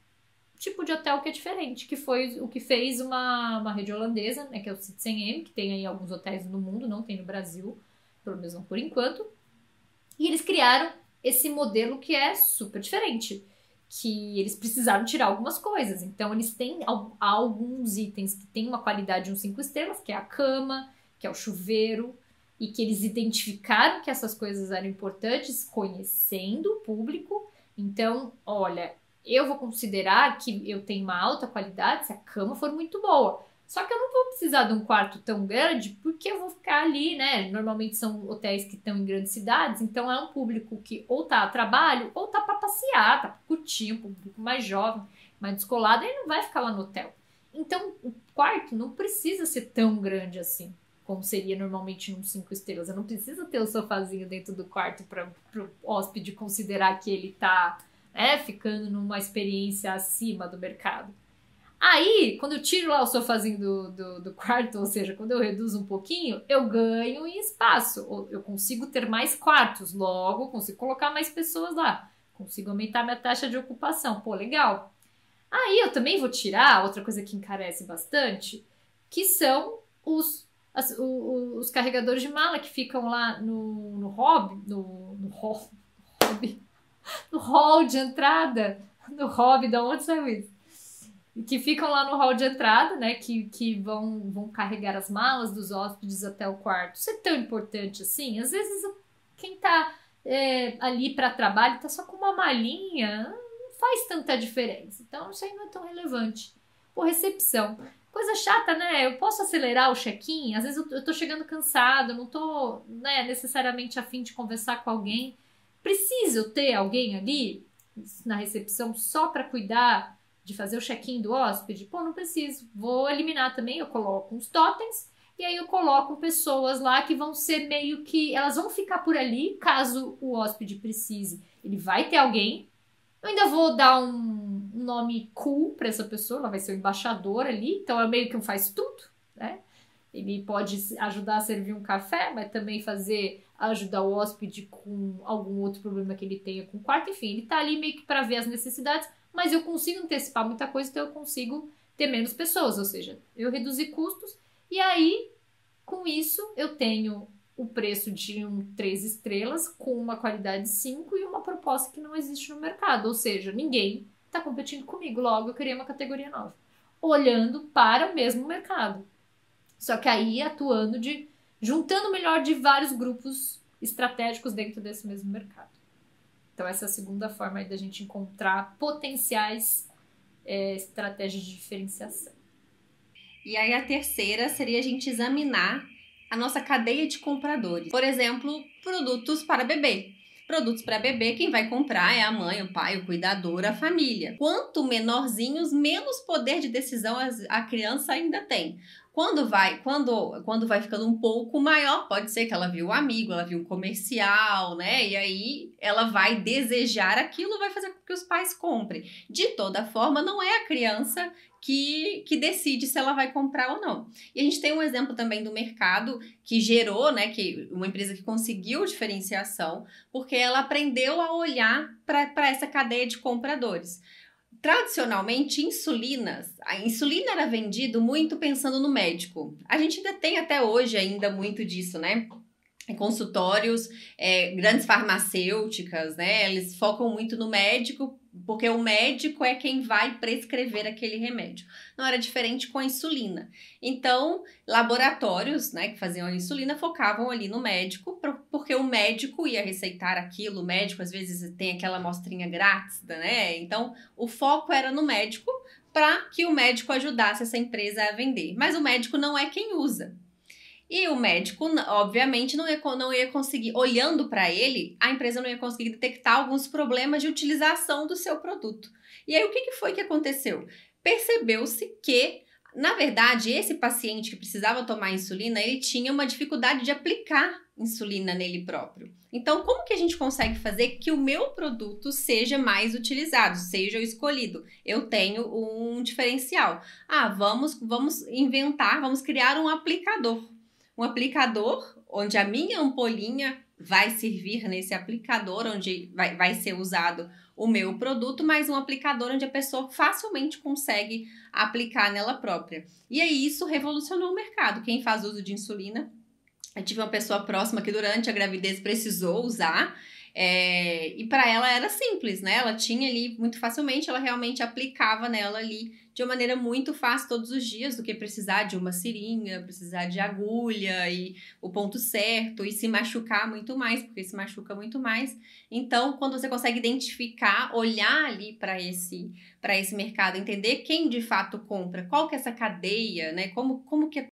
tipo de hotel que é diferente, que foi o que fez uma rede holandesa, né, que é o Citizen-M, que tem aí alguns hotéis no mundo, não tem no Brasil, pelo menos não por enquanto. E eles criaram esse modelo que é super diferente, que eles precisaram tirar algumas coisas. Então, eles têm alguns itens que têm uma qualidade de um 5 estrelas, que é a cama, que é o chuveiro, e que eles identificaram que essas coisas eram importantes, conhecendo o público. Então, olha, eu vou considerar que eu tenho uma alta qualidade se a cama for muito boa. Só que eu não vou precisar de um quarto tão grande, porque eu vou ficar ali, né? Normalmente são hotéis que estão em grandes cidades, então é um público que ou tá a trabalho, ou tá para passear, tá pra curtir, um público mais jovem, mais descolado, ele não vai ficar lá no hotel. Então, o quarto não precisa ser tão grande assim, como seria normalmente num 5 estrelas. Eu não preciso ter o sofazinho dentro do quarto para o hóspede considerar que ele tá, né, ficando numa experiência acima do mercado. Aí, quando eu tiro lá o sofazinho do quarto, ou seja, quando eu reduzo um pouquinho, eu ganho em espaço. Eu consigo ter mais quartos, logo consigo colocar mais pessoas lá. Consigo aumentar minha taxa de ocupação. Pô, legal. Aí eu também vou tirar, outra coisa que encarece bastante, que são os carregadores de mala que ficam lá no hall de entrada. No hobby, da onde saiu isso? Que ficam lá no hall de entrada, né, que vão carregar as malas dos hóspedes até o quarto. Isso é tão importante assim? Às vezes quem tá ali para trabalho tá só com uma malinha, não faz tanta diferença. Então isso aí não é tão relevante. Por recepção. Coisa chata, né? Eu posso acelerar o check-in? Às vezes eu tô chegando cansado, não tô, né, necessariamente a fim de conversar com alguém. Preciso ter alguém ali na recepção só para cuidar de fazer o check-in do hóspede? Pô, não preciso. Vou eliminar também, eu coloco uns totens e aí eu coloco pessoas lá que vão ser meio que... Elas vão ficar por ali caso o hóspede precise. Ele vai ter alguém, Eu ainda vou dar um nome cool para essa pessoa, ela vai ser o embaixador ali, então é meio que um faz tudo, né? Ele pode ajudar a servir um café, mas também ajudar o hóspede com algum outro problema que ele tenha com o quarto. Enfim, ele tá ali meio que para ver as necessidades, mas eu consigo antecipar muita coisa, então eu consigo ter menos pessoas, ou seja, eu reduzi custos e aí, com isso, eu tenho o preço de um 3 estrelas com uma qualidade 5 e uma proposta que não existe no mercado, ou seja, ninguém está competindo comigo, logo eu criei uma categoria nova, olhando para o mesmo mercado. Só que aí juntando o melhor de vários grupos estratégicos dentro desse mesmo mercado. Então essa é a segunda forma aí da gente encontrar potenciais estratégias de diferenciação. E aí a terceira seria a gente examinar a nossa cadeia de compradores. Por exemplo, produtos para bebê. Produtos para bebê, quem vai comprar é a mãe, o pai, o cuidador, a família. Quanto menorzinhos, menos poder de decisão a criança ainda tem. Quando vai ficando um pouco maior, pode ser que ela viu um amigo, ela viu um comercial, né? E aí ela vai desejar aquilo, vai fazer com que os pais comprem. De toda forma, não é a criança que decide se ela vai comprar ou não. E a gente tem um exemplo também do mercado que gerou, né? Uma empresa que conseguiu diferenciação, porque ela aprendeu a olhar para essa cadeia de compradores. Tradicionalmente, a insulina era vendido muito pensando no médico. A gente ainda tem até hoje muito disso, né? Consultórios, grandes farmacêuticas, né? Eles focam muito no médico, porque o médico é quem vai prescrever aquele remédio. Não era diferente com a insulina. Então, laboratórios, né, que faziam a insulina focavam ali no médico, porque o médico ia receitar aquilo. O médico, às vezes, tem aquela amostrinha grátis, né? Então, o foco era no médico para que o médico ajudasse essa empresa a vender. Mas o médico não é quem usa. E o médico, obviamente, não ia conseguir, olhando para ele, a empresa não ia conseguir detectar alguns problemas de utilização do seu produto. E aí, o que foi que aconteceu? Percebeu-se que, na verdade, esse paciente que precisava tomar insulina, ele tinha uma dificuldade de aplicar insulina nele próprio. Então, como que a gente consegue fazer que o meu produto seja mais utilizado, seja o escolhido? Eu tenho um diferencial. Vamos inventar, vamos criar um aplicador. Um aplicador onde a minha ampolinha vai servir nesse aplicador, onde vai ser usado o meu produto, mas um aplicador onde a pessoa facilmente consegue aplicar nela própria. E aí isso revolucionou o mercado. Quem faz uso de insulina, eu tive uma pessoa próxima que durante a gravidez precisou usar, e para ela era simples, né? Ela tinha ali muito facilmente, ela realmente aplicava nela ali de uma maneira muito fácil todos os dias, do que precisar de uma seringa, precisar de agulha e o ponto certo, e se machucar muito mais, porque se machuca muito mais. Então, quando você consegue identificar, olhar ali para esse mercado, entender quem de fato compra, qual que é essa cadeia, né? Como que